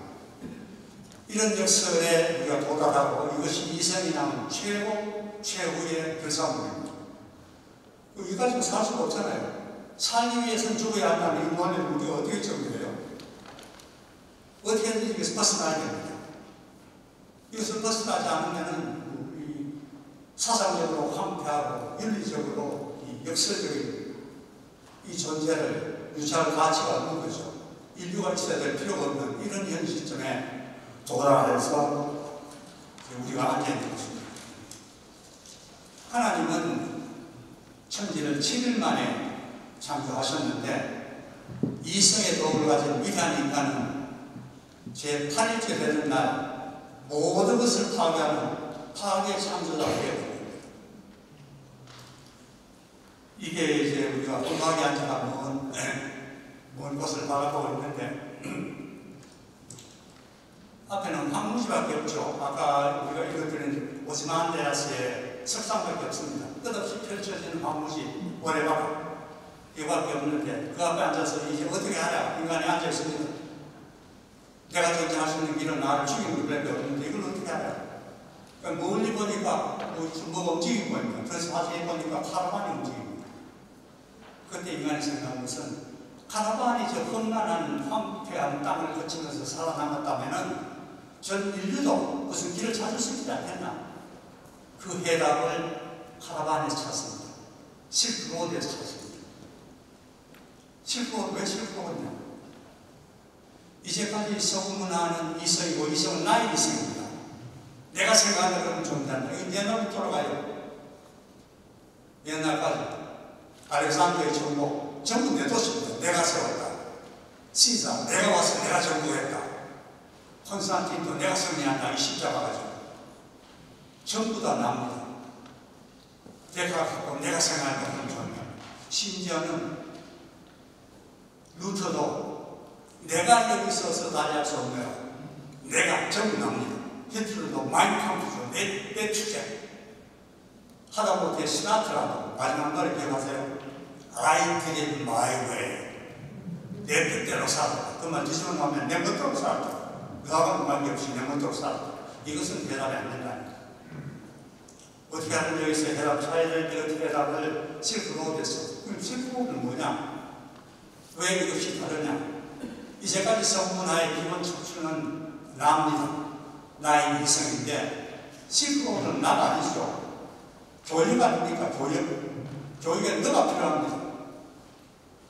이런 역설에 우리가 도달하고 이것이 이성이 남은 최후의 결사물입니다. 이 가지고 살 수가 없잖아요. 살기 위해서는 죽어야 한다는 이 논리를 우리가 어떻게 정리해요? 어떻게든지 이것을 벗어나야 됩니다. 이것을 벗어나지 않으면 사상적으로 황폐하고 윤리적으로 이 역설적인 이 존재를 유지할 가치가 없는 거죠. 인류가 있어야 될 필요가 없는 이런 현 시점에 도달해서 우리가 앉아있는 것입니다. 하나님은 천지를 7일 만에 창조하셨는데 이성의 도움을 가진 위대한 인간은 제8일째 되는 날 모든 것을 파괴하는 파괴 창조자가 되었습니다. 이게 이제 우리가 공학에 앉아가면 먼 곳을 바라보고 있는데 앞에는 황무지밖에 없죠. 아까 우리가 읽어드린 오스만데라스의 석상밖에 없습니다. 끝없이 펼쳐지는 황무지, 모래바닥 이거밖에 없는데 그 앞에 앉아서 이제 어떻게 하랴? 인간이 앉아있습니다. 내가 존재할 수 있는 길은 나를 죽이는 것밖에 없는데 이걸 어떻게 하랴? 그러니까 멀리 보니까 뭐가 움직이고 있는 그래서 자세히 보니까 카라반이 움직입니다. 그때 인간이 생각한 것은 카라반이 저 험난한 황폐한 땅을 거치면서 살아남았다면은 전 인류도 무슨 길을 찾을 수 있지 않겠나? 그 해답을 카라반에서 찾습니다. 실크로드에서 찾습니다. 실크로드 왜 실크로드냐? 이제까지 소문하는 이성이고 이성은 나의 이성입니다. 내가 생각하는 그런 존재한다. 이게 옛날로 돌아가요. 옛날까지 알렉산더의 정복 전부 내 도시입니다. 내가 세웠다. 시사 내가 와서 내가 정복했다. 콘스탄틴도 내가 승리한다. 이 십자가 가지고 전부 다 납니다. 데카르트도 내가 생각하는 그런 존재. 심지어는 루터도 내가 여기 있어서 달리할 수 없네요. 내가 전부 납니다. 히틀러도 마인카mpf죠. 내 주제. 하다못해 시나트라도 마지막 노래 기억하세요? I did it my way. 내 뜻대로 살았다. 그 말 뒤집어 놓으면 내 멋대로 살았다. 너하고는 관계없이 내 멋대로 살았다. 이것은 대답이 안 된다니까. 어떻게 하든 여기서 해답 찾아야 되는데 어떻게 해답을 실크로드에서. 그럼 실크로드는 뭐냐? 왜 이것이 다르냐? 이제까지 성문화의 기본 척추는 나입니다. 나의 이성인데 실크로드는 나가 아니죠. 교육 아닙니까? 교육에 너가 필요합니다.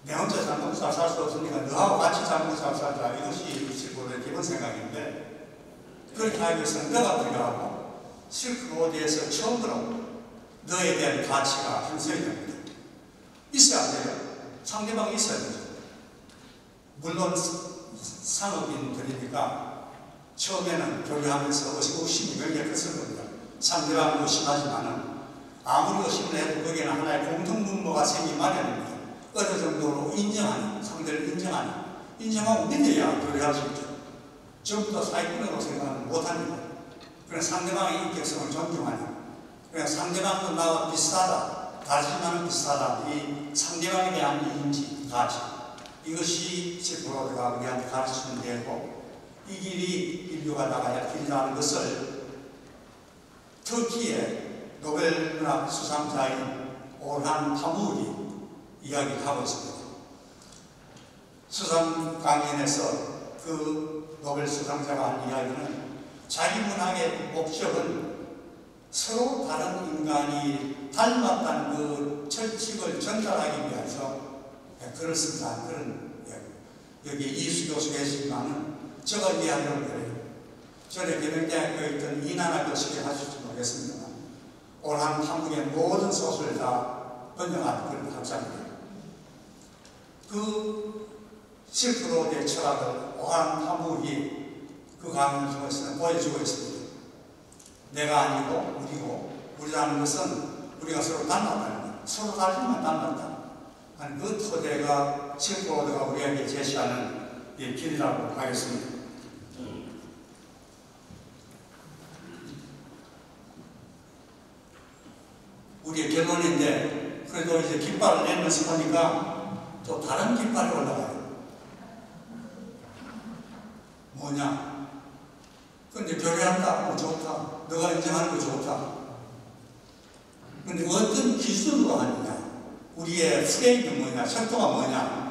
내 혼자 잘못 살 수 없으니까 너하고 같이 잘못 잘 살자. 이것이 실크로드의 기본 생각인데 그렇게 하기 위해서는 너가 필요하고 실크로드에서 처음으로 너에 대한 가치가 형성이 됩니다. 있어야 안 돼요. 상대방이 있어야 되죠. 물론 산업인들이니까 처음에는 교류하면서 의심이 굉장히 컸을 겁니다. 상대방도 의심하지만은 아무리 의심을 해도 거기에는 하나의 공통분모가 생기 마련입니다. 어느 정도로 인정하는, 상대를 인정하고 믿어야 교류할 수 있죠. 전부 다 사기꾼으로 생각하면 못합니다. 그냥 상대방의 인격성을 존중하는, 그냥 상대방도 나와 비슷하다, 다르지만은 비슷하다, 이 상대방에 대한 인지, 가치, 이것이 실크로드가 우리한테 가르치는 데고, 이 길이 인류가 나가야 길이라는 것을 터키의 노벨 문학 수상자인 올한 파무리 이야기하고 있습니다. 수상 강연에서 그 노벨 수상자가 한 이야기는 자기 문학의 목적은 서로 다른 인간이 닮았다는 그 철칙을 전달하기 위해서 글을 쓴다는 그런 이야기. 여기 이수 교수 계시지만은 제가 이해하려고 그래요. 전에 개명대학교에 있던 이나나 교수께 하실지 모르겠습니다만 올한 한국의 모든 소설을 다 번역한 그런 학자입니다. 그 실크로드의 철학을 올한 한국이 그 강연을 통해서 보여주고 있습니다. 내가 아니고 우리고, 우리라는 것은 우리가 서로 닮았다는 것, 서로 다르지만 닮았다. 그 토대가 실크로드가 우리에게 제시하는 이 길이라고 하겠습니다. 우리의 결론인데, 그래도 이제 깃발을 내면서 보니까 또 다른 깃발이 올라가요. 뭐냐? 근데 교류한다, 뭐 좋다. 너가 인정하는 거 좋다. 근데 어떤 기준으로 하느냐? 우리의 프레임이 뭐냐? 철도가 뭐냐?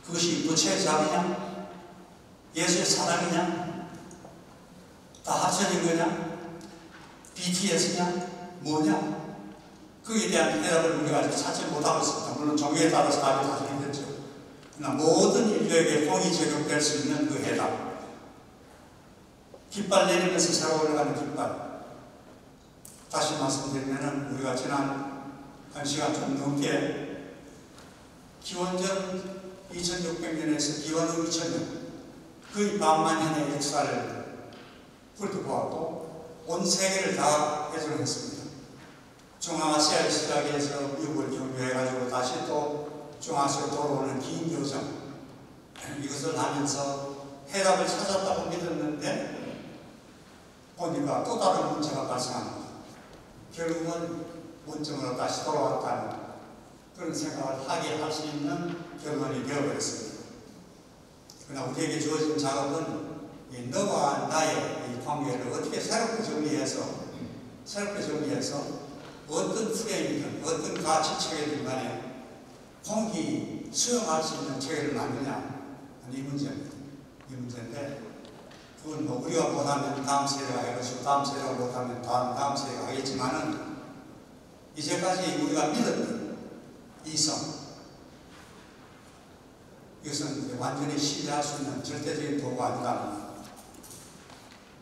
그것이 부채의 자비냐? 예수의 사랑이냐? 다 합쳐진 거냐? BTS냐? 뭐냐? 그에 대한 대답을 우리가 아직 찾지 못하고 있습니다. 물론 종교에 따라서 답이 다르겠죠. 그러나 모든 인류에게 공이 적용될 수 있는 그 해답. 깃발 내리면서 새로 올라가는 깃발. 다시 말씀드리면 우리가 지난 1시간 좀 넘게 기원전 2600년에서 기원 후 2000년 거의 반만년의 역사를 훑어보았고 온 세계를 다 해설했습니다. 중앙아시아를 시작해서 미국을 경유해가지고 다시 또 중앙아시아로 돌아오는 긴 교정, 이것을 하면서 해답을 찾았다고 믿었는데 보니까 또 다른 문제가 발생합니다. 결국은 원점으로 다시 돌아왔다는 그런 생각을 하게 할 수 있는 결론이 되어버렸습니다. 그러나 우리에게 주어진 작업은 이 너와 나의 이 관계를 어떻게 새롭게 정리해서 어떤 프레임이든 어떤 가치체계든 간에 공히 수용할 수 있는 체계를 만드냐, 이 문제입니다. 이 문제인데 그건 뭐 우리가 못하면 다음 세대가 해가지고 다음 세대가 못하면 다음 세대가 하겠지만은 이제까지 우리가 믿었던 이성, 이것은 완전히 신뢰할 수 있는 절대적인 도구가 아니라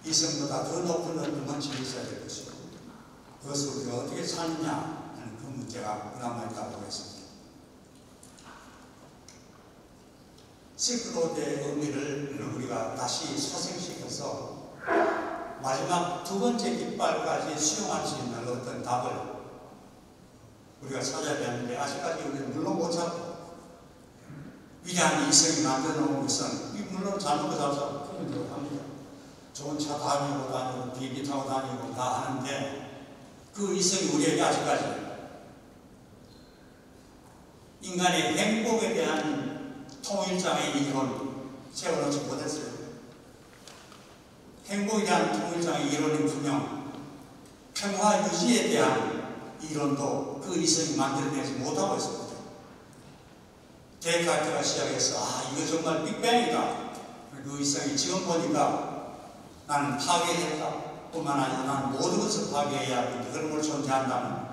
이성보다 더 높은 어떤 원칙이 있어야 될 것이고 그것을 우리가 어떻게 찾느냐 하는 그 문제가 그나마 있다고 보겠습니다. 실크로드의 의미를 우리가 다시 소생시켜서 마지막 두 번째 깃발까지 수용할 수 있는 어떤 답을 우리가 찾아야 되는데 아직까지 우리는 물론 못 찾고 위대한 이성이 만들어 놓은 것은 물론 잘못을 잡서 그런 대로 합니다. 좋은 차 다니고 비행기 타고 다니고 다 하는데 그 이성이 우리에게 아직까지 인간의 행복에 대한 통일장의 이론 세워놓지 못했어요. 행복에 대한 통일장의 이론은 분명 평화 유지에 대한 이론도 그 이성이 만들어내지 못하고 있습니다. 데카르트가 시작해서 이거 정말 빅뱅이다. 그 이성이 지금 보니까 나는 파괴했다 뿐만 아니라 나는 모든 것을 파괴해야 하는데 그런 걸 존재한다는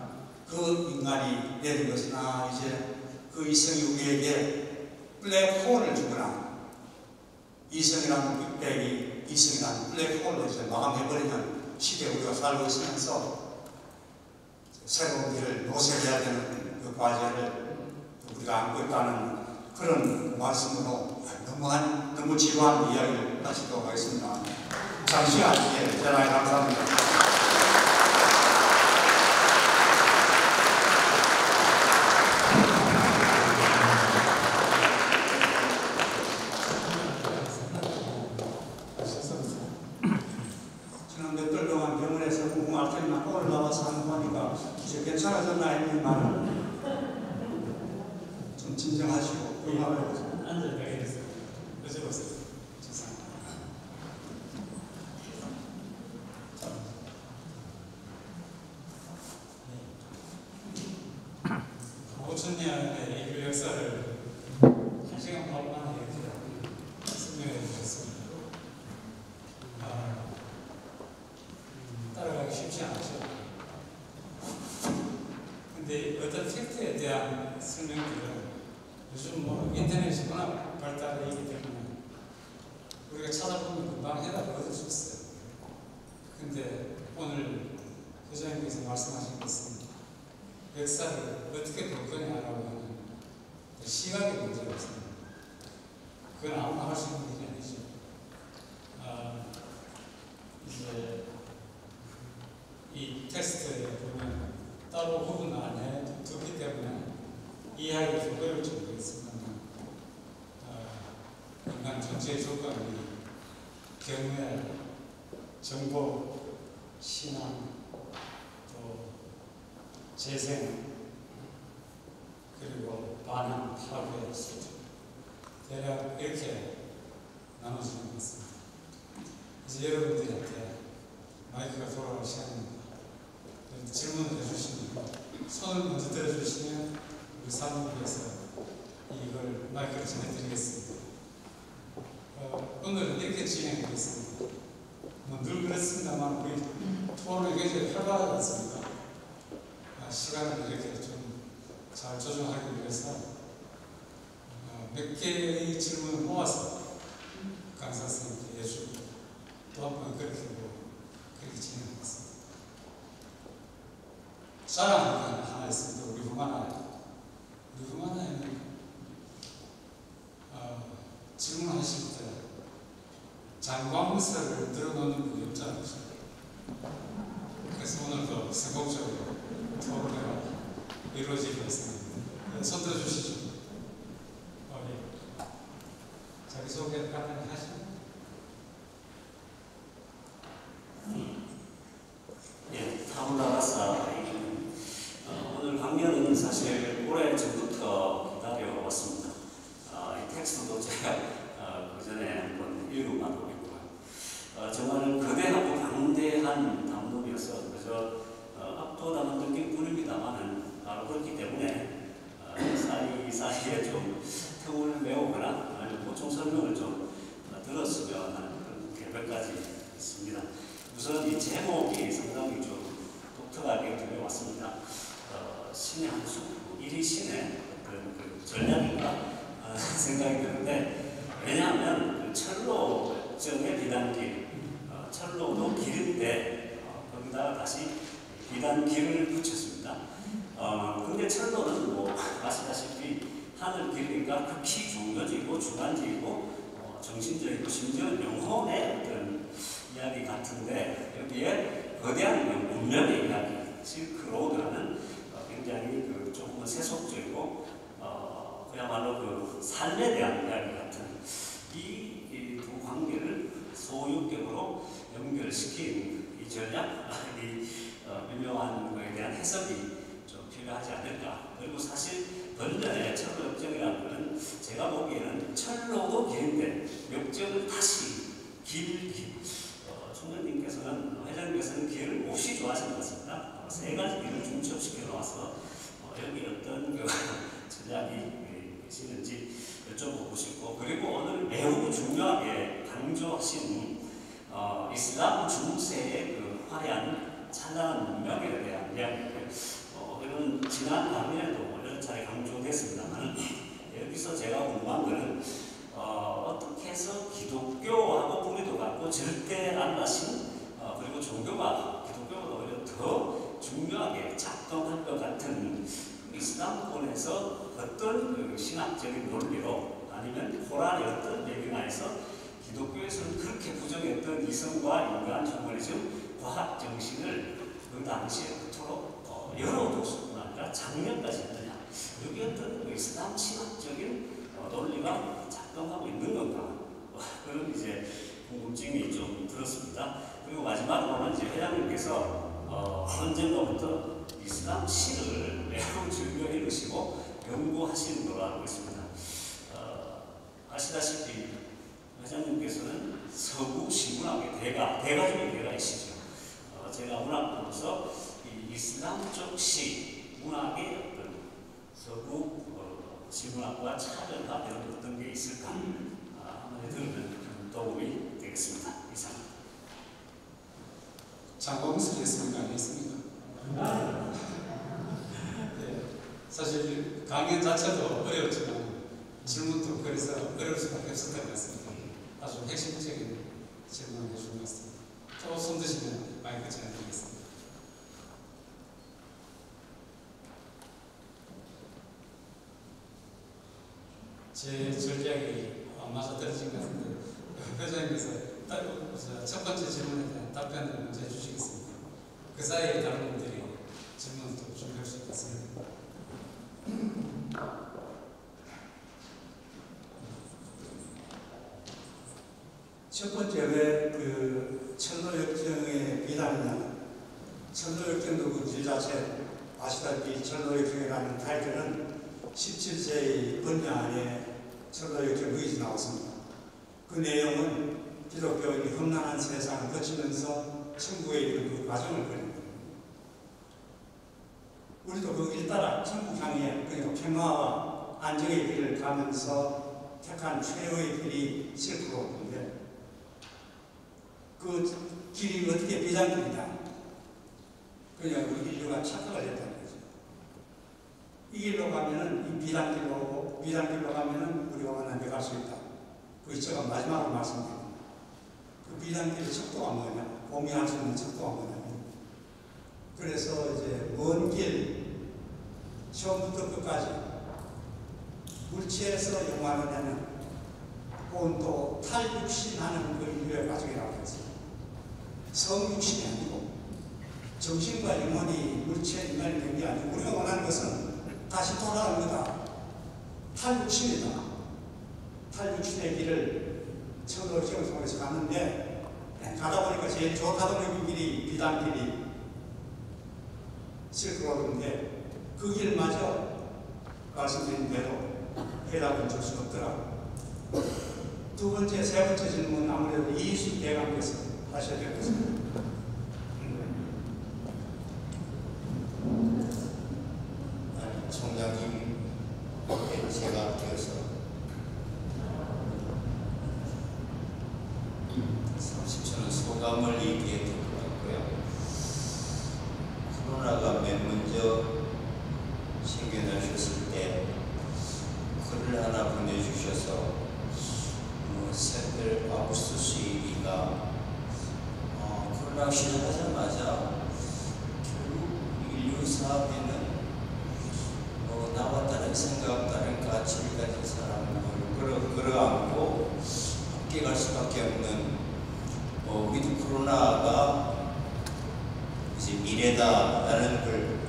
그 인간이 내린 것은 이제 그 이성이 우리에게 블랙홀을 주거나 이성이라는 빅뱅이 이성이라는 블랙홀로 이제 마감해버리는 시대에 우리가 살고 있으면서 새로운 길을 모색해야 되는 그 과제를 우리가 안고 있다는 그런 말씀으로 너무 지루한 이야기를 마치도록 하겠습니다. 잠시 함께 대단히 감사합니다. 저는 몇 달 동안 병원에서 공부할 때만 오늘 나와서 하는 거니까 이제 괜찮아졌나 했는 말을 좀 진정하시고 그 말을 앉아 가겠습니다. 여쭤보세요. 죄송합니다. 네. 5,000년의 인류 역사를 1시간 반 만에 이렇게 설명해 주셨습니다. 따라가기 쉽지 않죠. 근데 어떤 팩트에 대한 설명들은 요즘 뭐 인터넷이 워낙 발달되어 있기 때문에 우리가 찾아보면 금방 해답을 얻을 수 있어요. 근데 오늘 회장님께서 말씀하신 것은 역사를 어떻게 볼 거냐라고 하는 시각의 문제가 있습니다. 그건 아무나 할 수 있는 일이 아니죠. 이제 이 텍스트에 보면 따로 구분 안 해두기 때문에 이해하기 좀 어려울지 모르겠습니다만 인간 전체의 조건이 경외, 정보, 신앙, 또 재생, 그리고 반항, 파괴, 수준 대략 이렇게 나눠지는 것 같습니다. 이제 여러분들한테 마이크가 돌아갈 시간입니다. 질문을 해주시면 손을 먼저 들어주시면 우리 사모님께서 이걸 마이크를 전해드리겠습니다. 오늘은 이렇게 진행하겠습니다. 뭐 늘 그렇습니다만 우리 토론이 굉장히 활발하지 않습니까? 시간을 이렇게 좀 잘 조정하기 위해서 몇 개의 질문을 모아서 강사 선생님께 해주고 또 한 번 그렇게 진행하겠습니다. 자랑하는 게 하나 있습니다. 우리 후마나에는 질문하실 때 장광설을 들어놓는 분이 없잖아요. 그래서 오늘도 성공적으로 토론회가 이루어지고 있습니다. 손 들어주시죠. 예. 자기소개 간단히 하시죠. 예, 타블라라사 오늘 강연은 사실 오래 전부터 기다려왔습니다. 이 텍스트도 제가 그 전에 한번 읽어봐도 있고요. 정말 거대하고 방대한 담론이어서 그저 압도당한 느낌뿐입니다만은 바로 그렇기 때문에 사이사이에 좀 틈을 메우거나 아니면 보충 설명을 좀 들었으면 하는 그런 계획까지 있습니다. 우선 이 제목이 상당히 좀 독특하게 들려왔습니다. 신의 한수, 일이 신의 그런 그 전략인가 생각이 드는데, 왜냐하면 그 철로정의 비단길, 철로도 길인데 거기다가 다시 비단길을 붙였습니다. 근데 철로는 뭐 아시다시피 하늘 길이니까 극히 종교적이고 주관적이고 정신적이고 심지어 영혼의 어떤 이야기 같은데, 여기에 거대한 문명의 이야기, 실크로드라는 굉장히 그 조금은 세속적이고 그야말로 그 삶에 대한 이야기 같은 이 두 관계를 소유격으로 연결시킨 이 전략, 이 유명한 거에 대한 해석이 좀 필요하지 않을까. 그리고 사실 본전의 철로 역정이라는 것은 제가 보기에는 철로도 길인데 역정을 다시 길기. 총장님께서는, 회장님께서는 길을 몹시 좋아하시는 것 같습니다. 세 가지 길을 중첩시켜 놓아서 여기 어떤 그 전략이 계시는지 여쭤보고 싶고, 그리고 오늘 매우 중요하게 강조하신 이슬람 중세의 그 화려한 찬란한 문명에 대한 이야기인데, 이건 지난 강연에도 여러 차례 강조됐습니다만, 여기서 제가 궁금한 것은 어떻게 해서 기독교하고 뿌리도 같고 절대 안라신, 그리고 종교가 기독교보다 오히려 더 중요하게 작동할 것 같은 이슬람권의 통해서 어떤 그 신학적인 논리로 아니면 코란의 어떤 배경 안에서 기독교에서는 그렇게 부정했던 이성과 인간 휴머니즘 과학 정신을 그 당시에 그토록 열어뒀었구나. 그러니까 작년까지 했더냐. 여기 어떤 이슬람 신학적인 논리가 작동하고 있는 건가. 그런 이제 궁금증이 좀 들었습니다. 그리고 마지막으로는 이제 회장님께서 언젠가부터 이슬람 시를 매우 즐겨 읽으시고 연구하시는 걸로 알고 있습니다. 아시다시피 회장님께서는 서구 시문학의 대가 중에 대가이시죠. 제가 문학으로서 이 이슬람 쪽 시 문학의 어떤 서구 시문학과 차별화 이런 어떤 게 있을까 한번 들으면 도움이 되겠습니다. 이상. 장공스럽습니까? 아니겠습니까? 네, 사실 강연 자체도 어려웠지만 질문도 그래서 어려울 수밖에 없었던 것 같습니다. 아주 핵심적인 질문을 해준 것 같습니다. 또 손 드시면 마이크 전해드리겠습니다. 제 전략이 안 맞아 떨어진 것 같은데 회장님께서 첫 번째 질문에 대한 답변을 먼저 해주시겠습니다. 그 사이에 다른 분들이 질문을 또 준비할 수 있겠습니다. 첫 번째 왜 그 철로역정의 비단이냐. 철로역정도 그 질 자체 아시다시피 철로역정이라는 타이틀은 17세기 번야 안에 철로역정 루이즈 나왔습니다. 그 내용은 기독교인이 험난한 세상을 거치면서 천국에 이르는 그 과정을 그립니다. 우리도 그 길 따라 천국 향해 그러니까 평화와 안정의 길을 가면서 택한 최후의 길이 실크로드인데 그 길이 어떻게 비장길이냐. 그냥 우리 인류가 착각을 했다는 거죠. 이 길로 가면은 이 비단길로 가면은 우리가 원하는 데 갈 수 있다. 그것이 제가 마지막으로 말씀드립니다. 그 비단길의 척도가 뭐냐? 공유할 수 있는 척도가 뭐냐? 그래서 이제 먼 길, 처음부터 끝까지 물체에서 영화로냐는 또 탈육신하는 그 인류의 과정이라고 했어요. 성육신이 아니고 정신과 영혼이 물체 인간이 된 게 아니고 우리가 원하는 것은 다시 돌아가는 거다. 탈육신이다. 탈육신의 길을 철로역정을 통해서 가는데 가다 보니까 제일 좋다던 길이 비단길이 실크로드인데 그 길마저 말씀드린 대로 해답은 줄 수 없더라고요. 두 번째, 세 번째 질문은 아무래도 이희수 대감께서 하셔야 되겠습니다. 총장님, 제가 되어서 30초는 소감을 얘기해 줄 것 같고요. 코로나가 맨 먼저 생겨나셨을 때 글을 하나 보내주셔서 새들 아우구스투 스위기가 코로나 시작하자마자 결국 인류 사업에는 나와 다른 생각, 다른 가치를 가진 사람을 끌어안고 함께 갈 수밖에 없는 위드 코로나가 이제 미래다라는 걸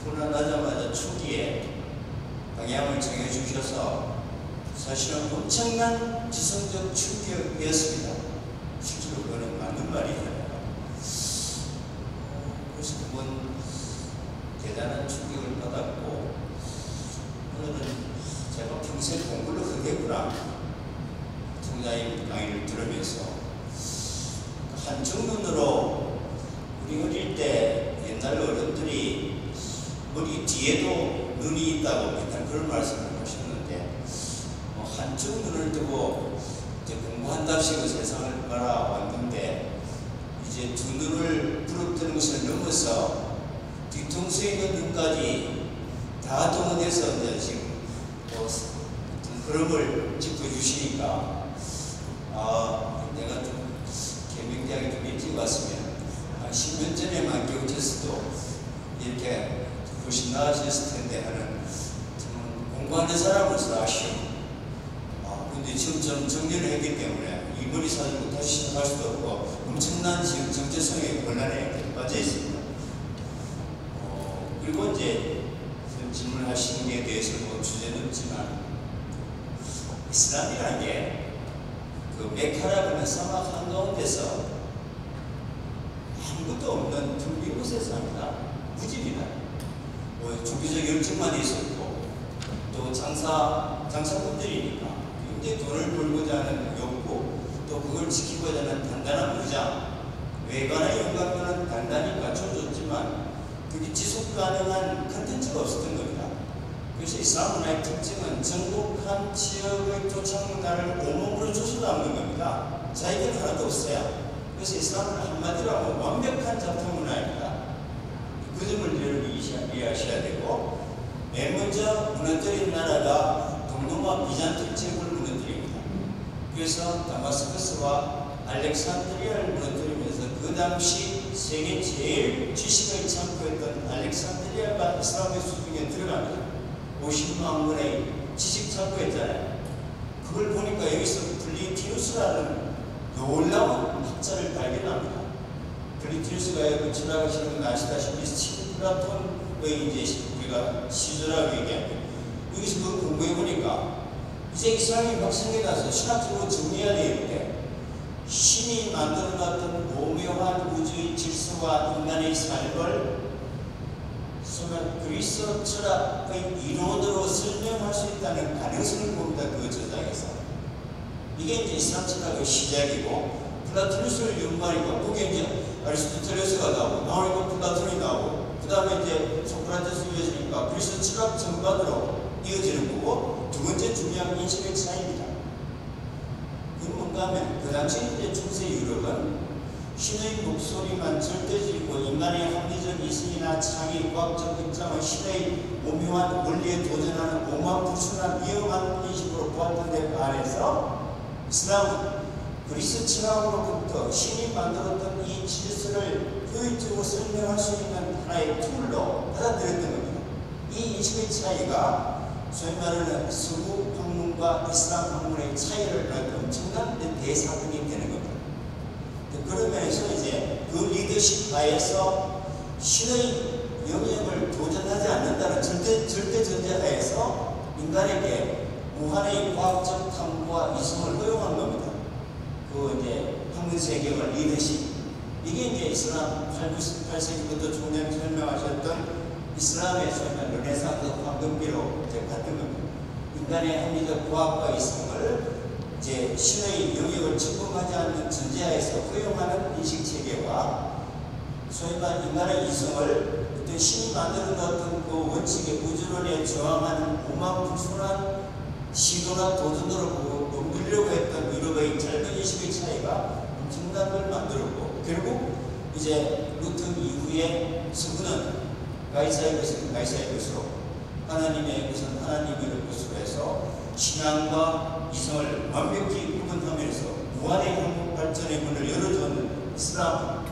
코로나 나자마자 초기에 방향을 정해주셔서 사실은 엄청난 지성적 충격이었습니다. 실제로 그거는 맞는 말이잖아요. 그래서 그건 대단한 충격을 받았고 오늘은 제가 평생 공부를 하겠구나 총장님 강의를 들으면서 한쪽 눈으로 우리 어릴 때 옛날 어른들이 머리 뒤에도 눈이 있다고 맨날 그런 말씀을 하셨는데 한쪽 눈을 뜨고 이제 공부한답시고 세상을 바라왔는데 이제 두 눈을 부릅뜨는 것을 넘어서 뒤통수에 있는 눈까지 다 동원해서 이제 지금 그룹을 짚어주시니까 내가 좀 개명대학에 좀 일찍 왔으면 한 10년 전에만 겨우쳤어도 이렇게 훨씬 나아졌을 텐데 하는 공부하는 사람으로서 아쉬워. 근데 지금 좀 정리를 했기 때문에 이 머리 사진도 다시 시작할 수도 없고 엄청난 지금 정체성의 곤란에 빠져 있습니다. 그리고 이제 질문하신 게 대해서 뭐 주제는 없지만 이슬람이라는 게 그 메카라고 하는 사막 한가운데서 아무것도 없는 텅빈 곳에서 합니다. 무집이다. 종교적 열정만 있었고 또 장사꾼들이니까 굉장히 돈을 벌고자 하는 욕구 또 그걸 지키고자 하는 단단한 무장 외관의 영광은 단단히 갖춰줬지만 그게 지속 가능한 컨텐츠가 없었던 겁니다. 그래서 이슬람 문화의 특징은 정복한 지역의 토착 문화를 온몸으로 주워 담는 겁니다. 자기는 하나도 없어요. 그래서 이슬람은 한마디로 하면 완벽한 자통 문화입니다. 그 점을 여러분이 이해하셔야 되고, 맨 먼저 무너뜨린 나라가 동로마 비잔틴 제국을 무너뜨립니다. 그래서 다마스커스와 알렉산드리아를 무너뜨리면서 그 당시 세계 제일 지식의 창고였던 알렉산드리아가 이슬람의 수중에 들어갑니다. 50만 권의 지식 창고였잖아요. 그걸 보니까 여기서 플리티우스라는 놀라운 학자를 발견합니다. 플리티우스가 여러분 지나가시는 건 아시다시피 스티븐 플라톤의 이제 우리가 시조라고 얘기합니다. 여기서 그걸 공부해보니까 이제 이슬람이 막 생겨나서 신학적으로 정리해야 되는데 신이 만들어놨던 오묘한 우주의 질서와 인간의 삶을 그리스 철학의 이론으로 설명할 수 있다는 가능성을 봅니다. 그 저장에서. 이게 이제 이슬람 철학의 시작이고, 플라토니스를 연구하니까 거기에 이제 아리스토텔레스가 나오고 플라톤이 나오고, 그 다음에 이제 소크라테스 이어지니까 그리스 철학 전반으로 이어지는 거고, 두 번째 중요한 인식의 차이입니다. 그건 뭔가 하면, 그 당시 이제 중세 유럽은 신의 목소리만 절대적이고 인간의 합리적 이성이나 창의 과학적 입장을 신의 오묘한 원리에 도전하는 오만불순한 위험한 인식으로 보았던 데 반해서 이슬람은 그리스 철학으로부터 신이 만들었던 이 질서를 교육적으로 설명할 수 있는 하나의 툴로 받아들였던 겁니다. 이 인식의 차이가 소위 말하는 서구 학문과 이슬람 학문의 차이를 낳는 엄청난 대사건이 되는 겁니다. 그런 면에서 이제 그 리더십 하에서 신의 영역을 도전하지 않는다는 절대 전제하에서 인간에게 무한의 과학적 탐구와 이성을 허용한 겁니다. 그 이제 학문 세계의 리더십. 이게 이제 이슬람 8세기부터 총장님 설명하셨던 이슬람의 소위 르네상스 황금기로 이제 같은 겁니다. 인간의 합리적 과학과 이성을 이제 신의 영역을 침범하지 않는 전제하에서 허용하는 인식체계와 소위 말하는 인간의 이성을 어떤 신이 만들어 놓았던 그 원칙의 우주론에 저항하는 오만불순한 시도나 도전으로 넘기려고 했던 유럽의 짧은 인식의 차이가 엄청난 걸 만들었고, 결국 이제 루터 이후에 서구는 가이사의 것은 가이사의 것으로, 하나님의 것은 하나님의 것으로 해서 신앙과 이성을 완벽히 구분하면서 무한의 행복 발전의 문을 열어주는 이슬람은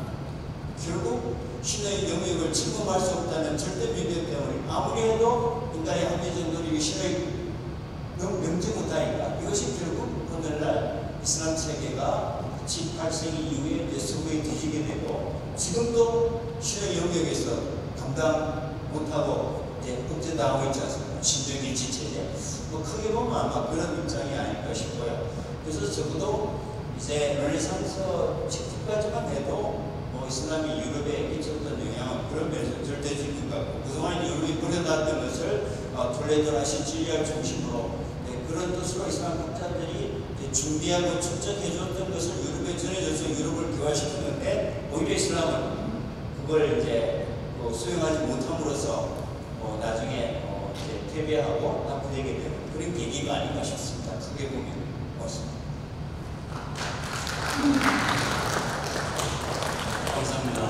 결국 신의 영역을 침범할 수 없다는 절대 명령 때문에 아무리 해도 인간의 합리적 노력이 신의 명지 못하니까 이것이 결국 오늘날 이슬람 체계가 18세기 이후에 이제 서구에 뒤지게 되고, 지금도 신의 영역에서 감당 못하고 이제 억제당하고 있지 않습니까? 신정기 지체제. 뭐 크게 보면 아마 그런 입장이 아닐까 싶어요. 그래서 적어도 이제 르네상스 직후까지만 해도 뭐 이슬람이 유럽에 끼쳤던 영향은 그런 면에서 절대적인 것 같고, 그동안 유럽이 버려놨던 것을 톨레도나 시칠리아를 중심으로 그런 뜻으로 이슬람 학자들이 준비하고 축적해줬던 것을 유럽에 전해줘서 유럽을 교화시켰는데, 오히려 이슬람은 그걸 이제 수용하지 못함으로써 나중에 이제 패배하고 낙후되게 되는 그런 계기가 아닌가 싶습니다. 크게 보면 고맙습니다. 감사합니다.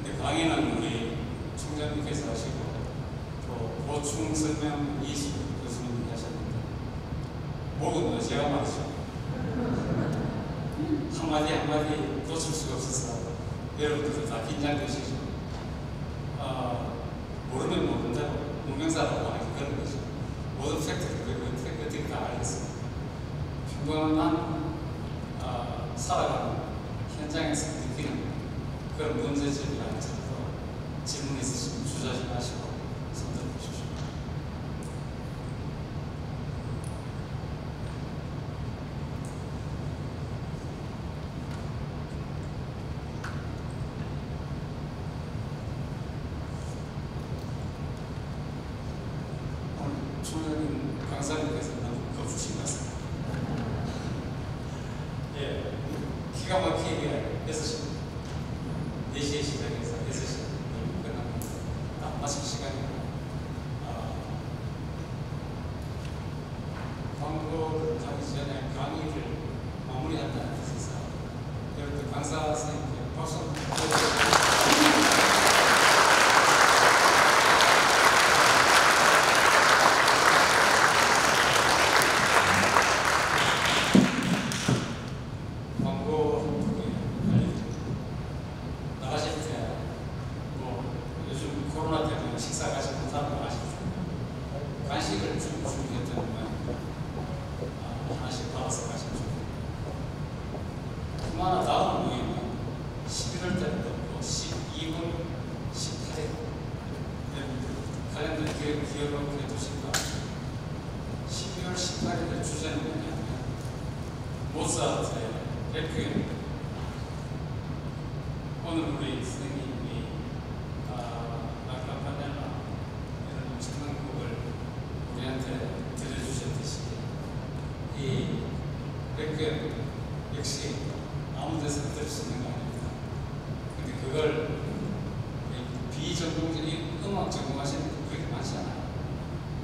근데 강의는 우리 총장님께서 하시고 또 보충 설명 이수 교수님이 하셨는데 목은 제가 말했죠. 한마디 한마디 놓칠 수가 없어서 여러분들도 다 긴장되시죠. 모르면 모른다고 문제점이라는 점도 질문 있으시면 주저하지 마시고 손들어 주십시오. 오늘 조영인 강사님께서 너무 거푸신 것 같습니다. 예, 기가 막히게 6시, 4시에 시작해서 6시 끝납니다. 딱 마칠 시간이고, 광고를 가기 전에 강의를 마무리한다는 뜻에서 여러분들 강사 선생님께 박수 한번 부탁드립니다. 나가실 때, 요즘 코로나 때문에 식사 가지 못하는 거 아시죠? 간식을 준비했던 거 하나씩 받아서 가시면 좋겠고. 그만한 다음 모임은 11월 때부터 12월 18일. 칼렌더 기억을 해두신 거 12월 18일의 주제는 뭐냐면 모차르트의 레퀴엠. 오늘 우리 선생님이 라카파넬라 이런 엄청난 곡을 우리한테 들려주셨듯이 이 레퀴엠 역시 아무 데서 들을 수 있는 거 아닙니다. 근데 그걸 비전공적인 음악 전공하시는 분들 그렇게 많지 않아요.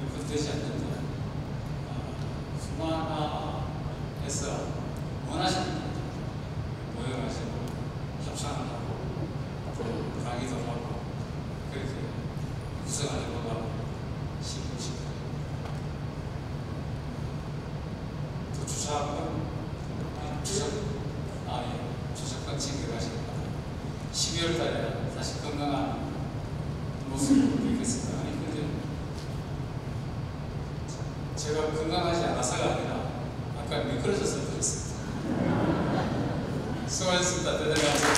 몇 분 되지 않는데 수마나에서 원하시는 분들 모여가지고 협상을 하고 또 강의도 하고 그렇게 구성하려고 하고 19, 18. 또 주차권 챙겨가시기 바랍니다. 12월 달에 다시 건강한 모습을 보이겠습니다. 아니 근데 제가 건강하지 않아서가 아니라 아까 미끄러져서 그랬습니다. 수고하셨습니다. 대단히 감사합니다.